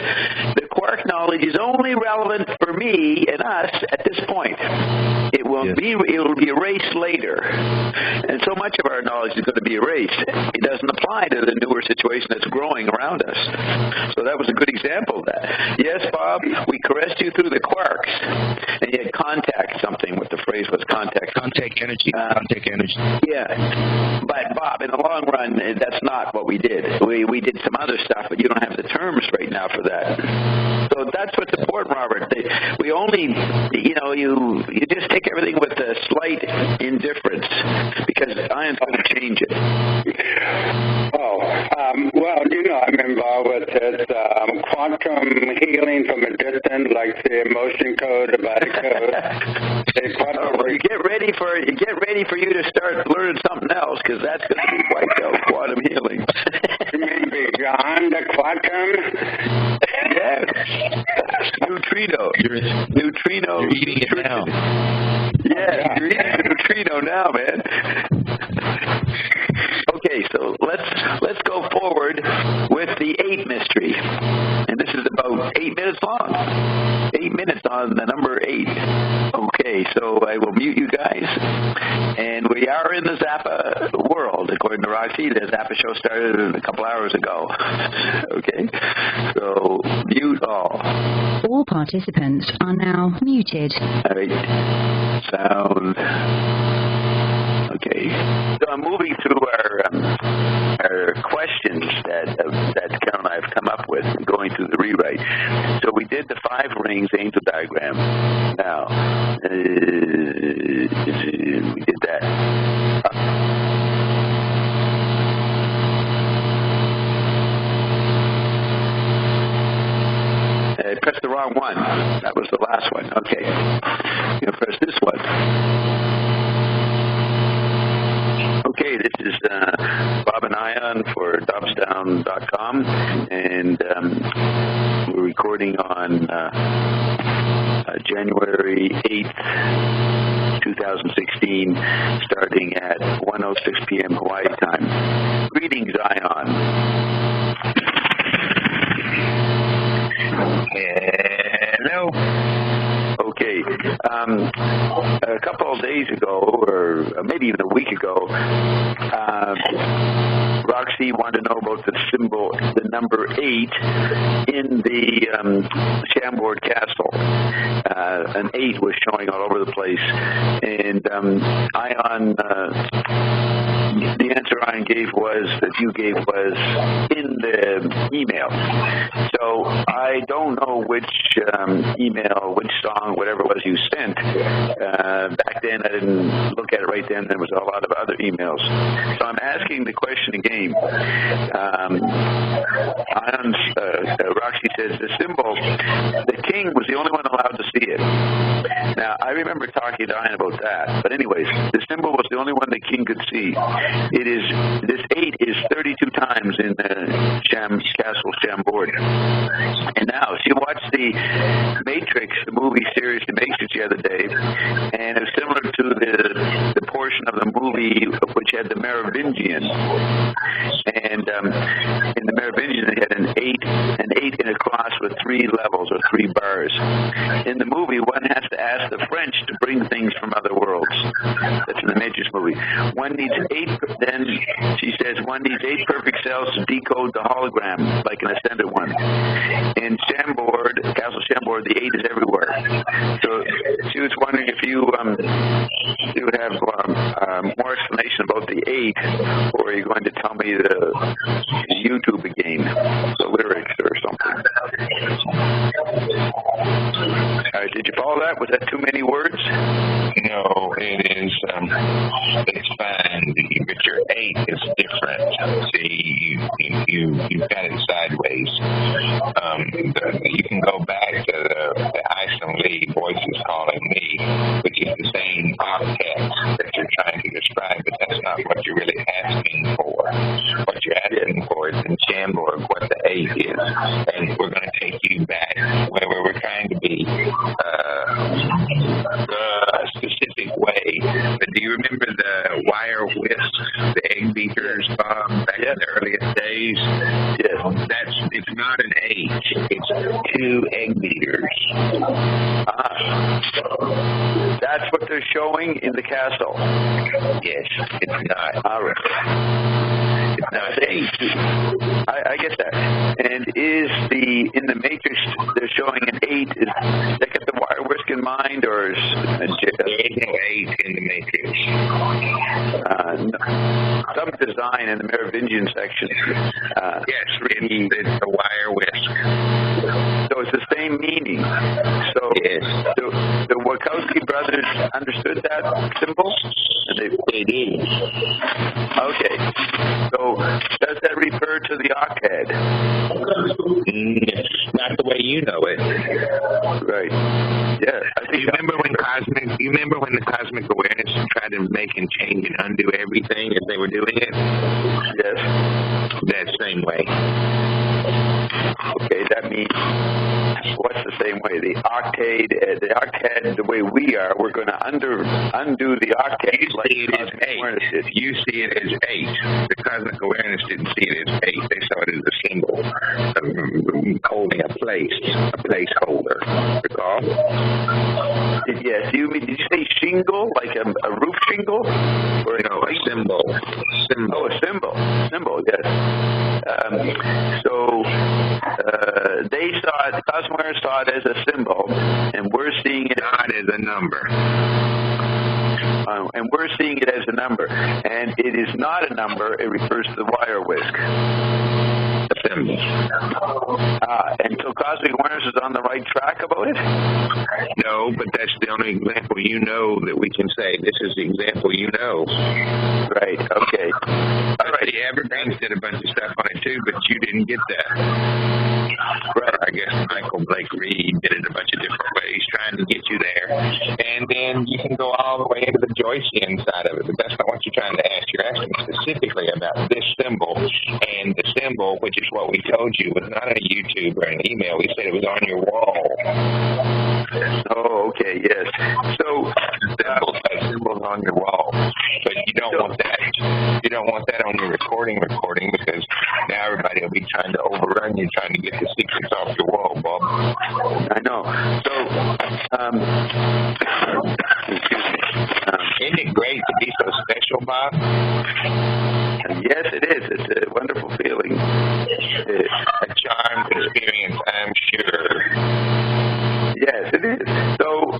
the quark knowledge is only relevant for me and us at this point. It will be erased later, and so much of our knowledge is going to be erased. It doesn't apply to the newer situation that's growing around us. So that was a good example of that. Yes, Bob, we caressed you through the quarks, and you had contact something. What the phrase was, contact energy. Contact energy. Yeah, but Bob, in the long run, that's not what we did. We did some other stuff, but you don't have the terms right now for that. So that's what's important, Robert. We only, you just take everything with a slight indifference, because Ian's going to change it. I'm involved with it. Quantum healing from a distance, like the emotion code, the body code. You get ready for you to start learning something else, because that's going to be wiped out. Quantum healing. You mean beyond the quantum? Yes. Neutrino. You're eating it now. Yeah, you're eating a neutrino now, man. Okay, so let's go forward with the 8 mystery, and this is about 8 minutes long. 8 minutes on the number 8. Okay, Okay, so I will mute you guys. And we are in the Zappa world, according to Roxy. The Zappa show started a couple hours ago. Okay, so mute all. All participants are now muted. All right, sound. Okay, so I'm moving through our questions that Carol and I have come up with, going through the rewrite. So we did the 5 rings angel diagram. Now, we did that. I pressed the wrong one. That was the last one. Okay. I'm going to press this one. Okay, this is Bob and Ion for Dobbsdown.com, and we're recording on January 8th, 2016, starting at 1:06 p.m. Hawaii time. Greetings, Ion. Hello. Okay. A couple of days ago, or maybe even a week ago, Roxy wanted to know about the symbol, the number 8 in the Chambord Castle. An 8 was showing all over the place, and Ion, the answer Ion gave was, that you gave was in the email. So I don't know which email, which song, whatever it was you sent. Back then I didn't look at it right then. There was a lot of other emails. So I'm asking the question again. Roxy says the symbol, the king was the only one allowed to see it. Now, I remember talking to Ian about that. But anyways, the symbol was the only one the king could see. It is, this 8 is 32 times in the Castle Chambord. And now, she watched the Matrix, the movie series, The Matrix, the other day, and it was similar to the portion of the movie which had the Merovingian. And in the Merovingian, they had an 8 in a cross with 3 levels or 3 bars. In the movie, one has to ask the French to bring things from other worlds. That's in the Matrix movie. One needs 8, then she says, one needs 8 perfect cells to decode the hologram, like an ascended one. In Chambord, Castle Chambord, the 8 is everywhere. So she was wondering if you would have more explanation about the 8, or are you going to tell me the YouTube again, the lyrics or something? All right, did you follow that? Was that too many words? No, it is. It's fine, but your 8 is different. See, you've got it sideways. You can go back to the Iceland Lee Voices Calling Me, which is the same octet that you're trying to describe, but that's not what you're really asking for. What you're asking for is in Chambord what the 8 is, and we're going to take you back where we're trying to be a specific way. But do you remember the wire whisks, the egg beaters, Bob, back in the earliest days? Yes. It's not an 8. It's 2 egg beaters. That's what they're showing in the castle. Yes, it's not. All right. It's not 8. I get that. And is in the Matrix, they're showing an 8. Is they got the wire whisk in mind, or is there is no 8 in the Matrix? No. Some design in the Merovingian section. Yes, it's the wire whisk. So it's the same meaning. So yes. The Wachowski brothers understood that symbol? They did. Okay. So does that refer to the octet? Not the way you know it. Right. Yeah. You remember when the cosmic awareness tried to make and change and undo everything as they were doing it? Yes. That same way. Okay, that means What's the same way? The octade, the way we are, we're going to undo the octade. You see it as 8. You see it as 8. The cosmic awareness didn't see it as 8. They saw it as a symbol holding a placeholder. Recall? Yes. Did you say shingle, like a roof shingle? Or no, a symbol. Oh, a symbol. Symbol, yes. They saw it, the cosmic awareness saw it as a symbol, and we're seeing it not as a number. And we're seeing it as a number. And it is not a number. It refers to the wire whisk. Symbol. And so cosmic awareness is on the right track about it? No, but that's the only example you know that we can say. This is the example you know. Right, okay. All right, the Evergreens did a bunch of stuff on it too, but you didn't get that. Right. I guess Michael Blake Reed did it a bunch of different ways, trying to get you there. And then you can go all the way into the Joycean side of it, but that's not what you're trying to ask. You're asking specifically about this symbol, and the symbol, which is what we told you, was not on a YouTube or an email. We said it was on your wall. Oh, okay, yes. So, symbols on your wall, but you don't want that. You don't want that on your recording because now everybody will be trying to overrun you, trying to get the secrets off your wall, Bob. I know. So, excuse me. Isn't it great to be so special, Bob? Yes, it is. It's a wonderful feeling. A charmed experience, I'm sure. Yes, it is. So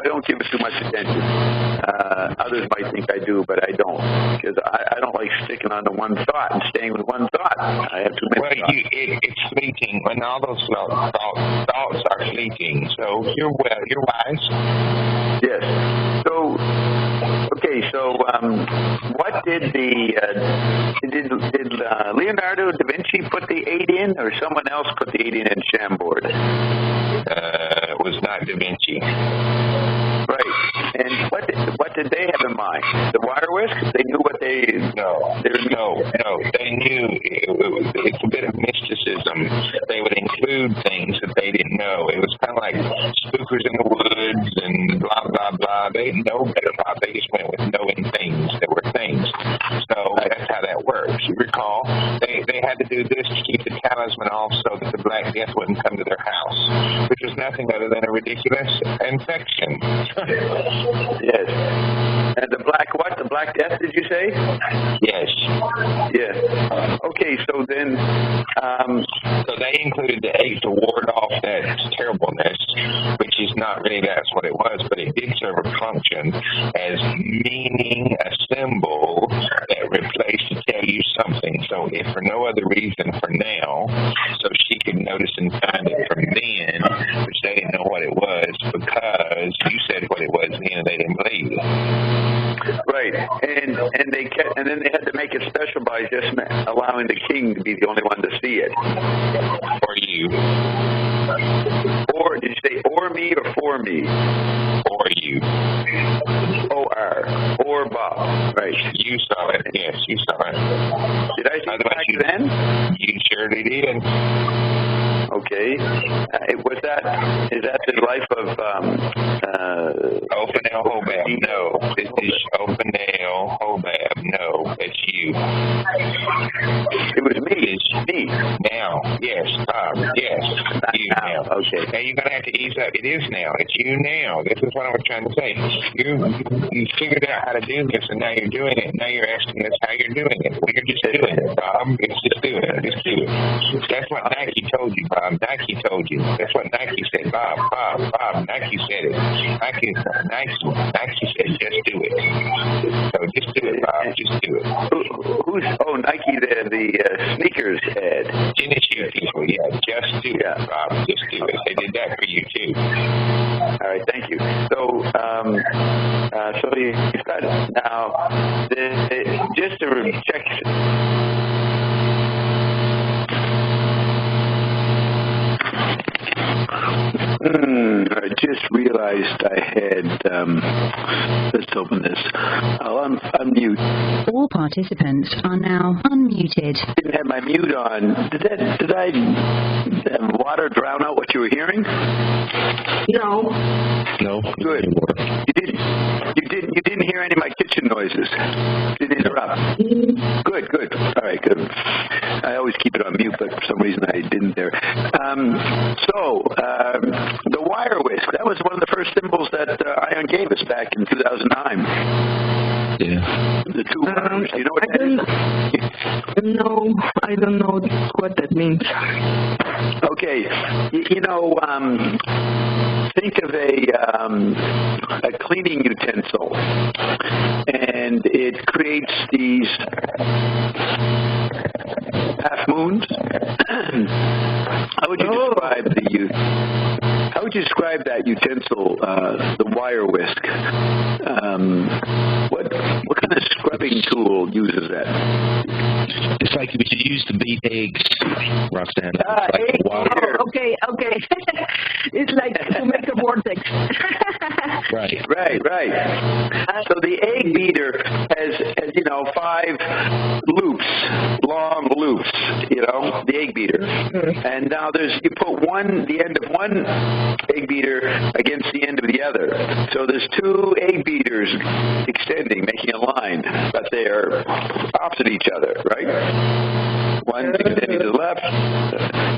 I don't give it too much attention. Others might think I do, but I don't, because I don't like sticking on to one thought and staying with one thought. I have too many thoughts. It's fleeting, and all those thoughts are fleeting. So you're wise. Yes. So, okay. So, what did did Leonardo da Vinci put the 8 in, or someone else put the 8 in Chambord? It was not Da Vinci. Right. And what did they have in mind? The wire whisk? They knew what they... No. They knew it's a bit of mysticism. They would include things that they didn't know. It was kind of like spookers in the woods and blah, blah, blah. They didn't know better, Bob. They just went with knowing things that were things. So that's how that works. You recall? They had to do this to keep the talisman off so that the Black Death wouldn't come to their house, which was nothing other than a ridiculous infection. Yes. And the Black what? The Black Death, did you say? Yes. Yes. Okay, so then... so they included the 8 to ward off that terribleness, which is not really that's what it was, but it did serve a function as meaning a symbol that replaced to tell you something. So if for no other reason for now, so she could notice and find it from then, which they didn't know what it was because you said what it was then and they didn't believe it. Right, and then they had to make it special by just allowing the king to be the only one to see it. For you. Or did you say or me or for me? For you. O-R. Or Bob. Right. You saw it. Yes, you saw it. Did I see it back then? You surely did. Okay. Is that the life of Ophaniel Hobab? No. This is Ophaniel Hobab. No, it's you. It was me. It's me. Now. Yes. Yes. You now. Okay. Now you're going to have to ease up. It is now. It's you now. This is what I was trying to say. You figured out how to do this, and now you're doing it. Now you're asking us how you're doing it. Well, you're just doing it, Bob. Just do it. Just do it. That's what Nike told you, Bob. Nike told you. That's what Nike said. Bob. Nike said it. Nike said just do it. So just do it, Bob. Just do it. Nike, the sneakers ad. Tennis shoe people, yeah. Just do it, Bob. Just do it. They did that for you, too. All right, thank you. So you've got it. Now, just to check... I just realized I had, let's open this. I'll unmute. All participants are now unmuted. Didn't have my mute on. Did I water drown out what you were hearing? No. No. Good. You didn't hear any of my kitchen noises. Didn't interrupt. Good. All right, good. I always keep it on mute, but for some reason I didn't there. The wire whisk, that was one of the first symbols that Ion gave us back in 2009. Yeah. The two wires. You know what that is? No, I don't know what that means. Okay. Think of a cleaning utensil, and it creates these half moons. How would you describe that utensil, the wire whisk? What kind of scrubbing tool uses that? It's like what you use to beat eggs, Roxana. Egg. Okay. It's like to make a vortex. Right. So the egg beater has 5 loops, long loops, the egg beater. And now you put the end of one egg beater against the end of the other. So there's 2 egg beaters extending, making a line, but they are opposite each other, right? One's extending to the left,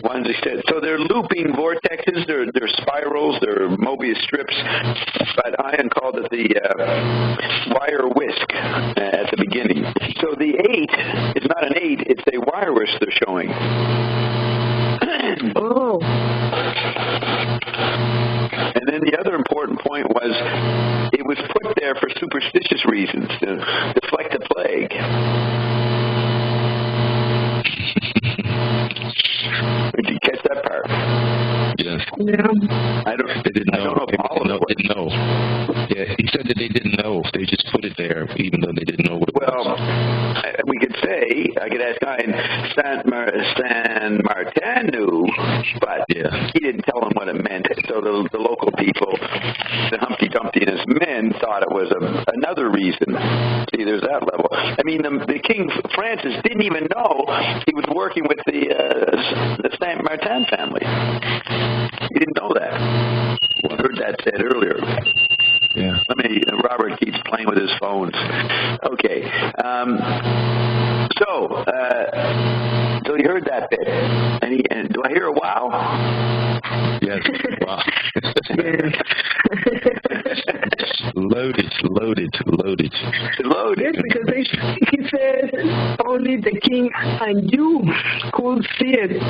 one's extending. So they're looping vortexes, they're spirals, they're Mobius strips, but Ion called it the wire whisk at the beginning. So the 8 is not an 8, it's a wire whisk they're showing. Oh. And then the other important point was it was put there for superstitious reasons, to deflect the plague. Did you catch that part? Yes. Yeah. They didn't know. Didn't know. Yeah, he said that they didn't know. They just put it there, even though they didn't know what it was. Well, we could say, I could ask Ian, San Martin knew, but he didn't tell them what it meant. So the local people, the Humpty Dumpty and his men, thought it was another reason. See, there's that level. I mean, the King Francis didn't even know he was working with the Saint Martin family. He didn't know that. I heard that said earlier. Yeah. Robert keeps playing with his phones. Okay. So you heard that bit. And do I hear a wow? Yes. Wow. Loaded. Yes, because he says only the king and you could see it.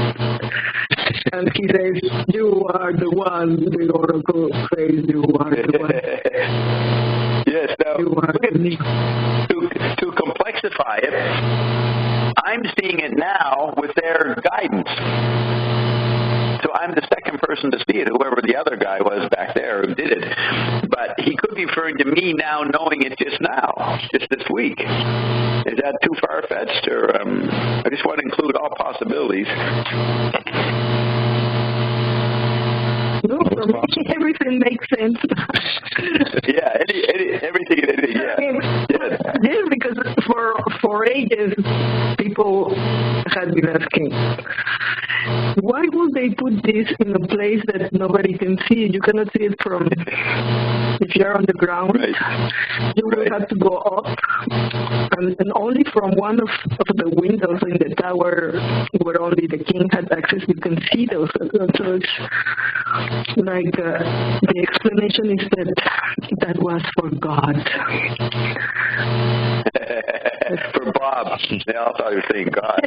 And he says, you are the one, the oracle says you are the one. Yes, now, you are the me. To complexify it, I'm seeing it now with their guidance. So I'm the second person to see it, whoever the other guy was back there who did it. But he could be referring to me now knowing it just now, just this week. Is that too far-fetched? Or I just want to include all possibilities. No, for me, everything makes sense. Yeah, everything. Yeah. Yes, because for ages, people had been asking, why would they put this in a place that nobody can see? You cannot see it from, if you're on the ground, right. You will have to go up, and only from one of the windows in the tower where only the king had access, you can see those. So it's like the explanation is that was for God. For Bob. They all thought he was saying God.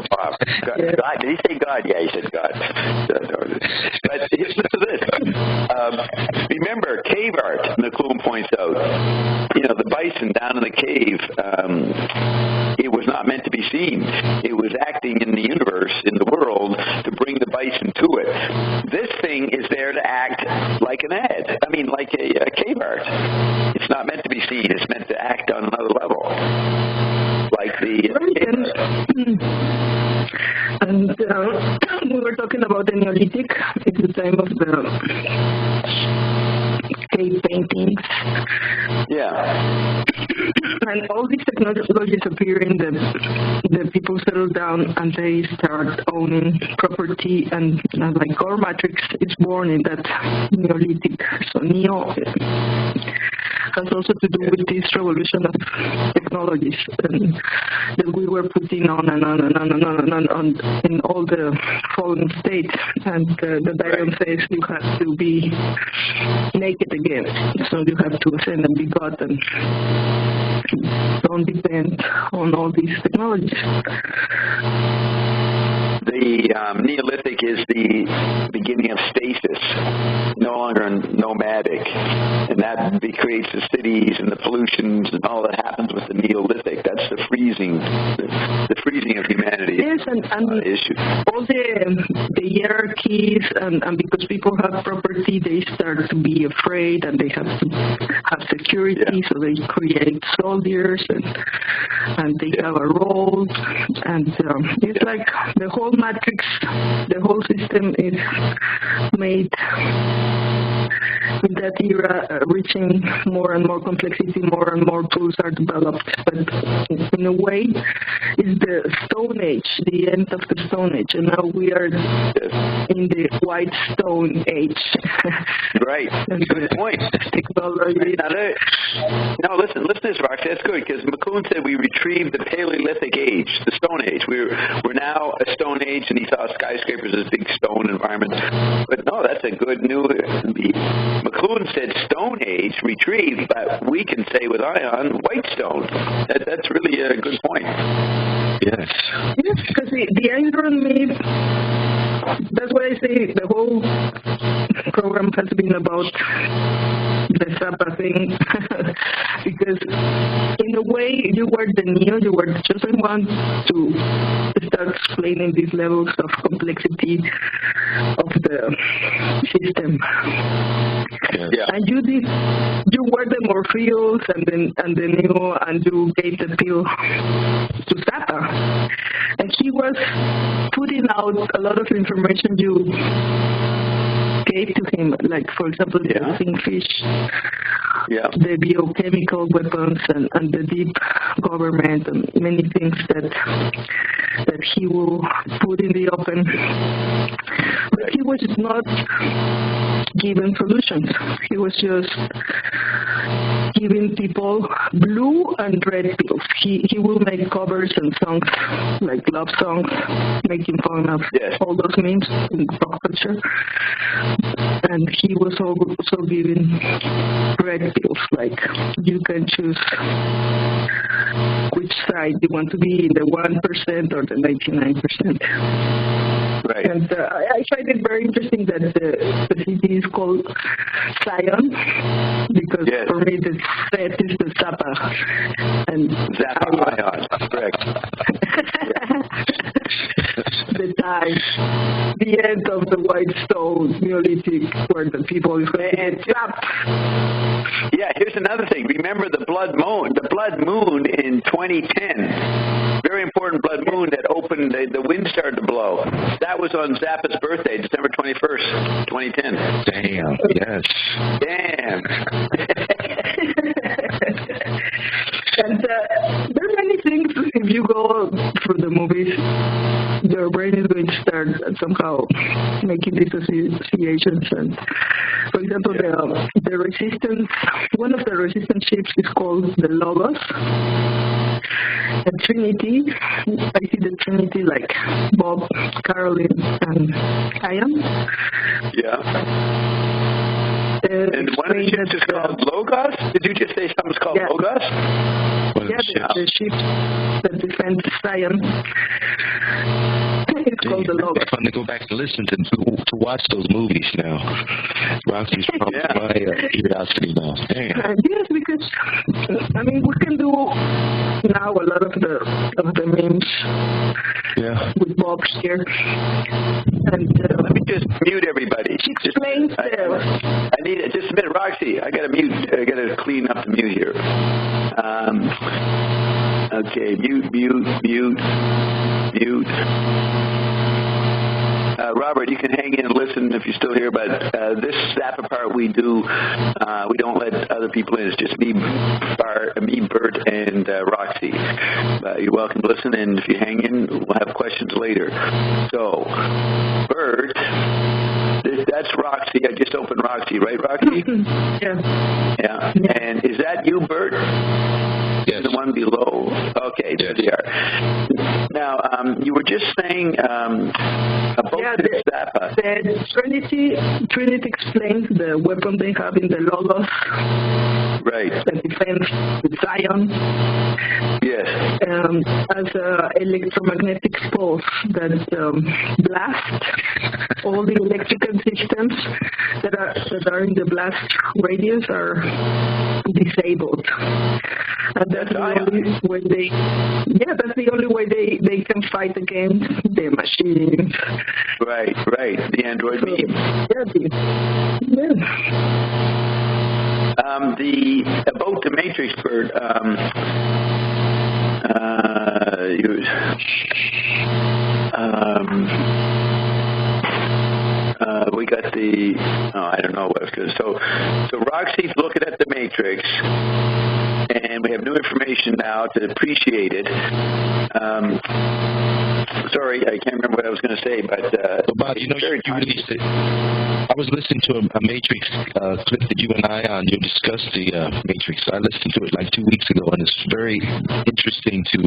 Bob. God. Yeah. God. Did he say God? Yeah, he said God. But listen to this. Remember, cave art, McClune points out, the bison down in the cave, it was not meant to be seen. It was acting in the universe, in the world, to bring the bison to it. This thing is there to act like an ad. I mean, like a cave art. It's not meant to be seen. It's meant to act on another level. Like the And we were talking about the Neolithic. It's the time of the cave paintings. Yeah. And all these technologies appear in the people settle down and they start owning property, and like our matrix is born in that Neolithic. So Neo has also to do with this revolution of technologies and that we were putting on and on and on and on and on in all the fallen states. And the Diane says you have to be naked again. So you have to ascend and be God and don't depend on all these technologies. The Neolithic is the beginning of stasis, no longer nomadic, and that creates the cities and the pollutions and all that happens with the Neolithic. That's the freezing of humanity. Yes, and issue. All the hierarchies, and because people have property, they start to be afraid, and they have to have security, so they create soldiers, and they have a role, and it's like the whole matrix, the whole system is made in that era, reaching more and more complexity, more and more tools are developed. But in a way, it's the Stone Age, the end of the Stone Age, and now we are in the White Stone Age. Right. Good point. Technology. Now listen to this, Rox. That's good, because McCoon said we retrieved the Paleolithic Age, the Stone Age. We're now a Stone Age, and he saw skyscrapers as big stone environments. But no, that's a good new. McCoon said Stone Age retrieved, but we can say with Ion White Stone. That's really a good point. Yes. Yes, because the Iron myth, that's why I say the whole program has been about the Zappa thing, because in a way you were the Neo, you were the chosen one to start explaining these levels of complexity of the system. Yeah. And you were the Morpheus and the Neo, and you gave the pill to Zappa. And he was putting out a lot of information you gave to him, like, for example, the Kingfish, the biochemical weapons, and the deep government, and many things that he will put in the open. But he was not giving solutions. He was just giving people blue and red pills. He will make covers and songs, like love songs, making fun of all those memes in pop culture. And he was also giving red pills, like you can choose which side you want to be, the 1% or the 99%. Right. And I find it very interesting that the city is called Zion, because for me the set is the Zappa. And Zappa, Ion, correct. The time, the end of the White Stone Neolithic, where the people went up. Yeah, here's another thing. Remember the blood moon in 2010. Very important blood moon that opened, the wind started to blow. That was on Zappa's birthday, December 21st, 2010. Damn, yes. Damn. And there are many things, if you go through the movies, your brain is going to start somehow making these associations. And for example, the resistance, one of the resistance ships is called the Logos. The Trinity, I see the Trinity like Bob, Caroline, and Ian. Yeah. And one of the ships is called Logos? Did you just say something's called Logos? The ship that defends Zion. It's called the Logos. I'm going to go back and listen to watch those movies now. Roxy's probably my curiosity now. Yes, because I mean we can do now a lot of the memes. Yeah. With Bob here. And let me just mute everybody. She explains I need it. Just a minute, Roxy. I got to mute. I got to clean up the mute here. Okay, mute. Robert, you can hang in and listen if you're still here, but this Zappa part we do, we don't let other people in. It's just me, Bert, and Roxy. You're welcome to listen, and if you hang in, we'll have questions later. So, Bert, that's Roxy. I just opened Roxy, right, Roxy? Yeah. And is that you, Bert? Yes. The one below? Okay, there they are. Now, you were just saying about the Zappa. The Trinity explains the weapon they have in the Logos. Right. The defense with Zion. Yes. As an electromagnetic pulse that blast all the electrical systems that are in the blast radius are disabled. And that's the only way that's the only way they can fight against the machines. Right. The android beam. About the Matrix, Bert, we got I don't know what it's good. So Roxy's looking at the Matrix, and we have new information now to appreciate it. Sorry, I can't remember what I was going to say, but Bob, you released it. I was listening to a Matrix clip that you and you discussed the Matrix. I listened to it like 2 weeks ago, and it's very interesting to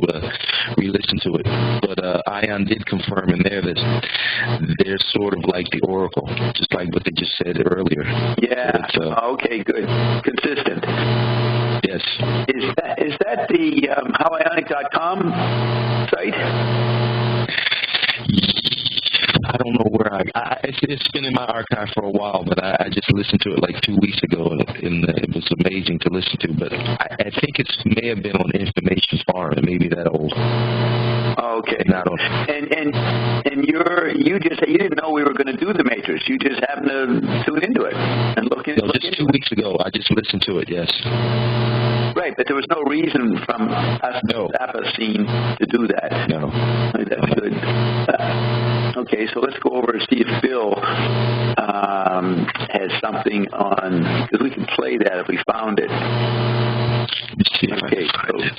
re-listen to it. But Ion did confirm in there that they're sort of like the Oracle, just like what they just said earlier. Yeah. Okay, good. Consistent. Yes. Is that the howionic.com site? I don't know where it's been in my archive for a while, but I just listened to it like 2 weeks ago, and it was amazing to listen to. But I think it may have been on Information Farm. It may be that old. Okay. And you didn't know we were going to do the Matrix. You just happened to tune into it and look into it. Just 2 weeks ago, I just listened to it. Yes. Right, but there was no reason from us, the Zappa scene, to do that. No. That's good. Okay, so let's go over and see if Bill has something on, because we can play that if we found it. Let's see if I can find it.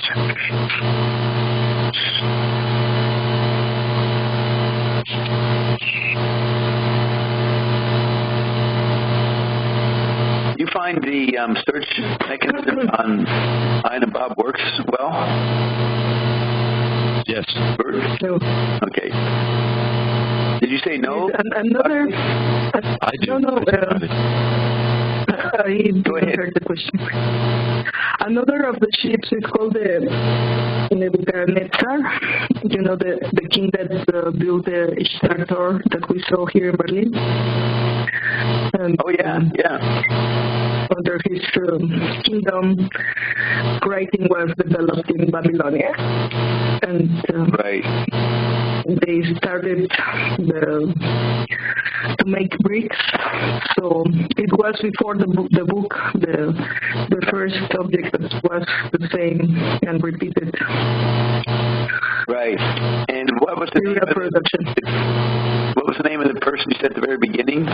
You find the search mechanism on Ian and Bob works well? Yes. No. Okay. Did you say no? Another. I do. No. I Go ahead. heard the question. Another of the ships is called the Nebuchadnezzar. You know, the king that built the Ishtar that we saw here in Berlin. And, under his kingdom, writing was developed in Babylonia. And they started to make bricks. So it was before the book, the first object that was the same and repeated. Right. And what was the name what was the name of the person you said at the very beginning?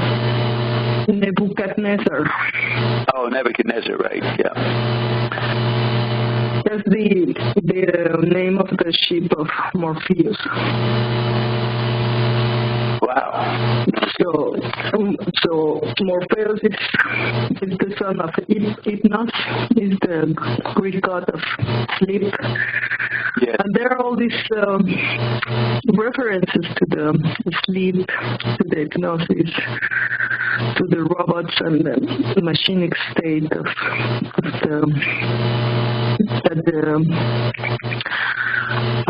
Nebuchadnezzar. Oh, Nebuchadnezzar, right, yeah. That's the name of the ship of Morpheus. Wow. So Morpheus is the son of Hypnos, is the Greek god of sleep. Yes. And there are all these references to the sleep, to the hypnosis, to the robots and the machinic state of the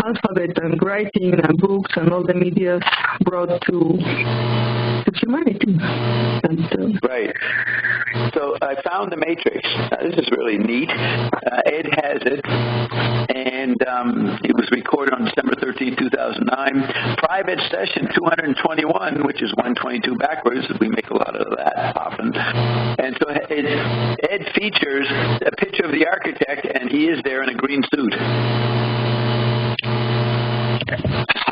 alphabet and writing and books and all the media brought to humanity. And, right. So I found the Matrix. This is really neat. Ed has it, and it was recorded on December 13, 2009. Private session 221, which is 122 backwards. We make a lot of that often. And so Ed features a picture of the architect, and he is there in a green suit.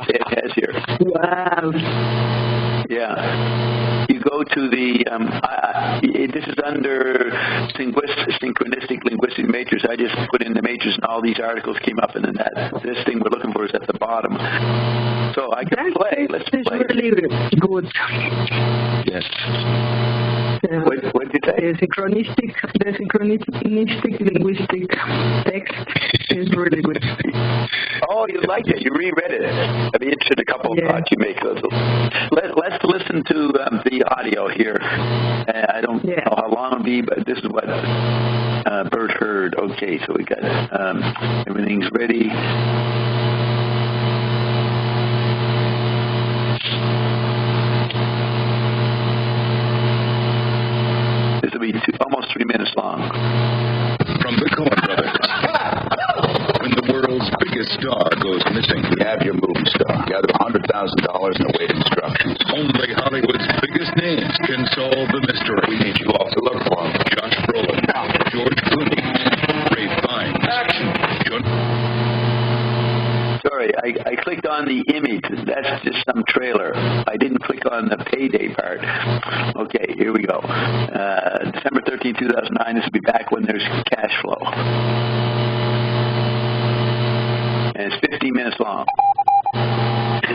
Ed has here. Wow. Yeah. You go to the, this is under synchronistic linguistic matrix. I just put in the matrix and all these articles came up, and then this thing we're looking for is at the bottom. So I can play. Let's play. It's really good. Yes. What did you say? The synchronistic linguistic text is really good. Oh, you liked it. You reread it. I'd be interested in a couple of thoughts you make. Let's listen to the audio here. I don't know how long it'll be, but this is what Bert heard. Okay, so we got everything's ready. This will be almost 3 minutes long. From the Coen Brothers. When the world's biggest star goes missing. You have your movie star. You have $100,000 in await instructions. Only Hollywood's biggest names can solve the mystery. We need you all to look for him. Josh Brolin, George Clooney, Ray Fiennes, Sorry, I clicked on the image. That's just some trailer. I didn't click on the Payday part. Okay, here we go. December 13, 2009. This will be back when there's cash flow. And it's 15 minutes long. I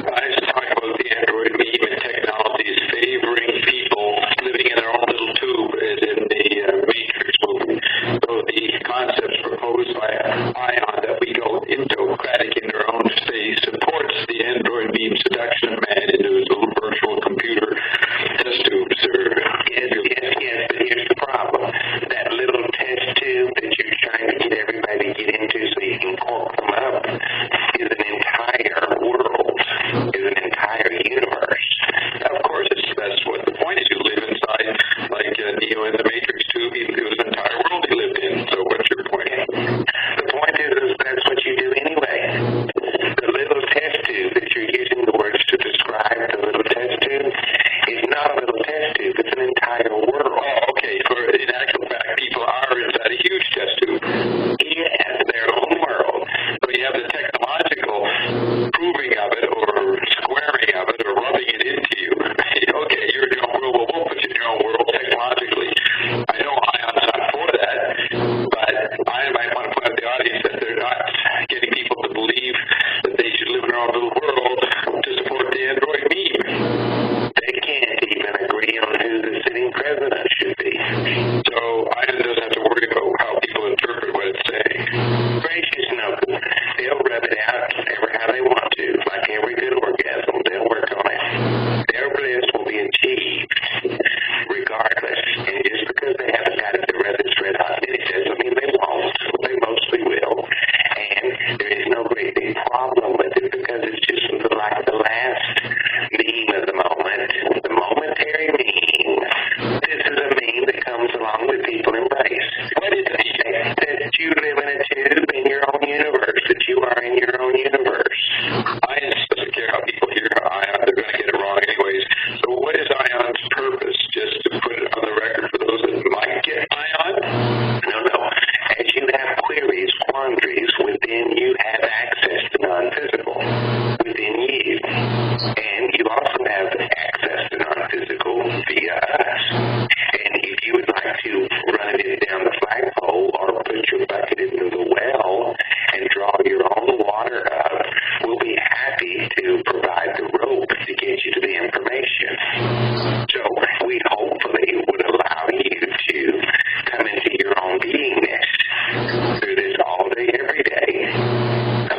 was talking about the Android meme and technologies favoring people living in their own little tube, as in the Matrix movie. So the concepts proposed by Ion that we go intocratic in our own space supports the Android meme seduction of man into his little virtual computer test tubes. Yes, but here's the problem. That little test tube that you're trying to get everybody to get into so you can cork them up is an entire world, is an entire universe. Now, of course, that's what the point is. You live inside, like Neo in the Matrix tube, it was an entire world he lived in. So what's your point? The point is that's what you do anyway. The little test tube that you're using the words to describe the little test tube is not a little test tube. It's an entire world. Oh, okay. In actual fact, people are inside a huge test tube. Yes, their own world. So you have the technological proving of it or squaring of it or rubbing it into you. Okay, you're in your own world. Well, we'll put you in your own world technologically. I know Ion's not for that, but Ion might want to point out to the audience that they're not getting people to believe that they should live in their own little world to support the Android meme. They can't even agree on who the sitting president should be. So Ion doesn't have to worry about how people interpret what it's saying. Gracious no, they'll rub it out how they want to. Like every good orgasm, they'll work on it. Their bliss will be achieved regardless. And just because they haven't got it to read this red hot minute doesn't mean they won't. They mostly will. And there is no great big problem with it because it's just like the last meme of the moment. The momentary meme. This is a meme that comes along that people embrace. What is it? That you live in a tube in your own universe. That you are in your own universe. Ion doesn't care how people hear Ion. They're going to get it wrong anyways. So what is Ion's purpose? Just to put it on the record for those that might get Ion? No. As you have queries, quandaries within, you have access to non-physical within you. And you also have access to non-physical via us. And if you would like to run it down the flagpole or put your bucket into the well and draw your own water up, we'll be happy to provide the rope to get you to the information. So we hopefully would allow you to come into your own beingness through this all day, every day.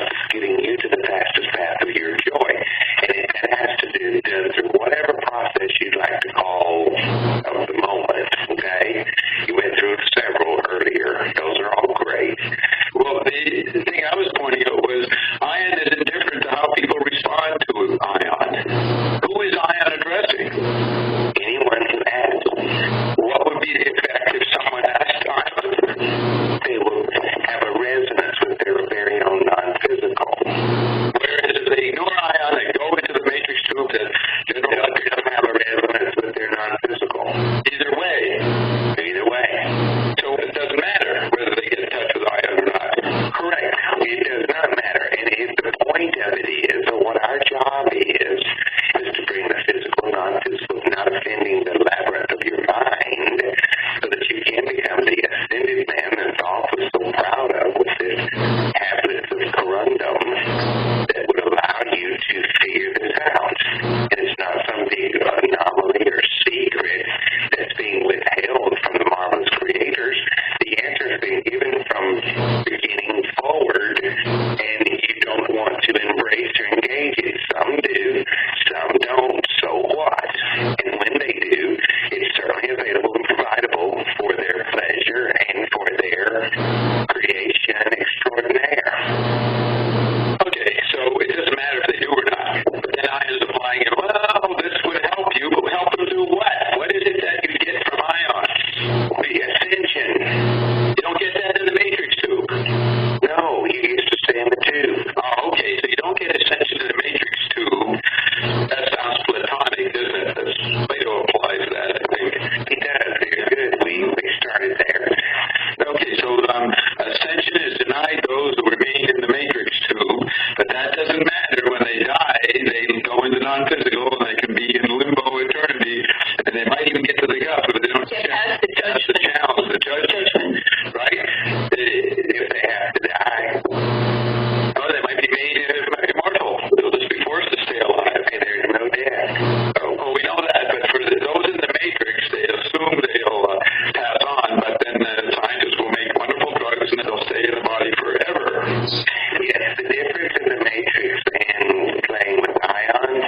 the difference in the Matrix and playing with ions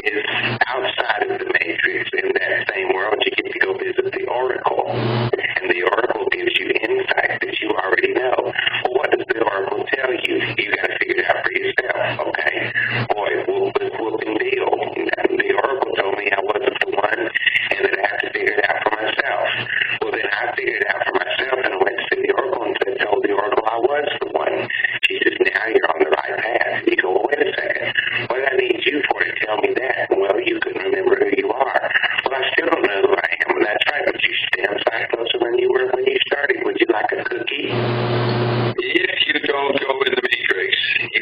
is outside of the Matrix. In that same world, you get to go visit the Oracle. And the Oracle gives you insight that you already know. Well, what does the Oracle tell you? You got to figure it out for yourself, okay? Boy, whooping deal. The Oracle told me I wasn't the one and that I have to figure it out for myself. Well, then I figured it out for myself and I went to the Oracle and told the Oracle I was the one. She says, now you're on the right path. You go, well, wait a second. What do I need you for to tell me that? Well, you couldn't remember who you are. Well, I still don't know who I am. Well, that's right, but you stand side closer than you were when you started. Would you like a cookie? If you don't go in the Matrix, you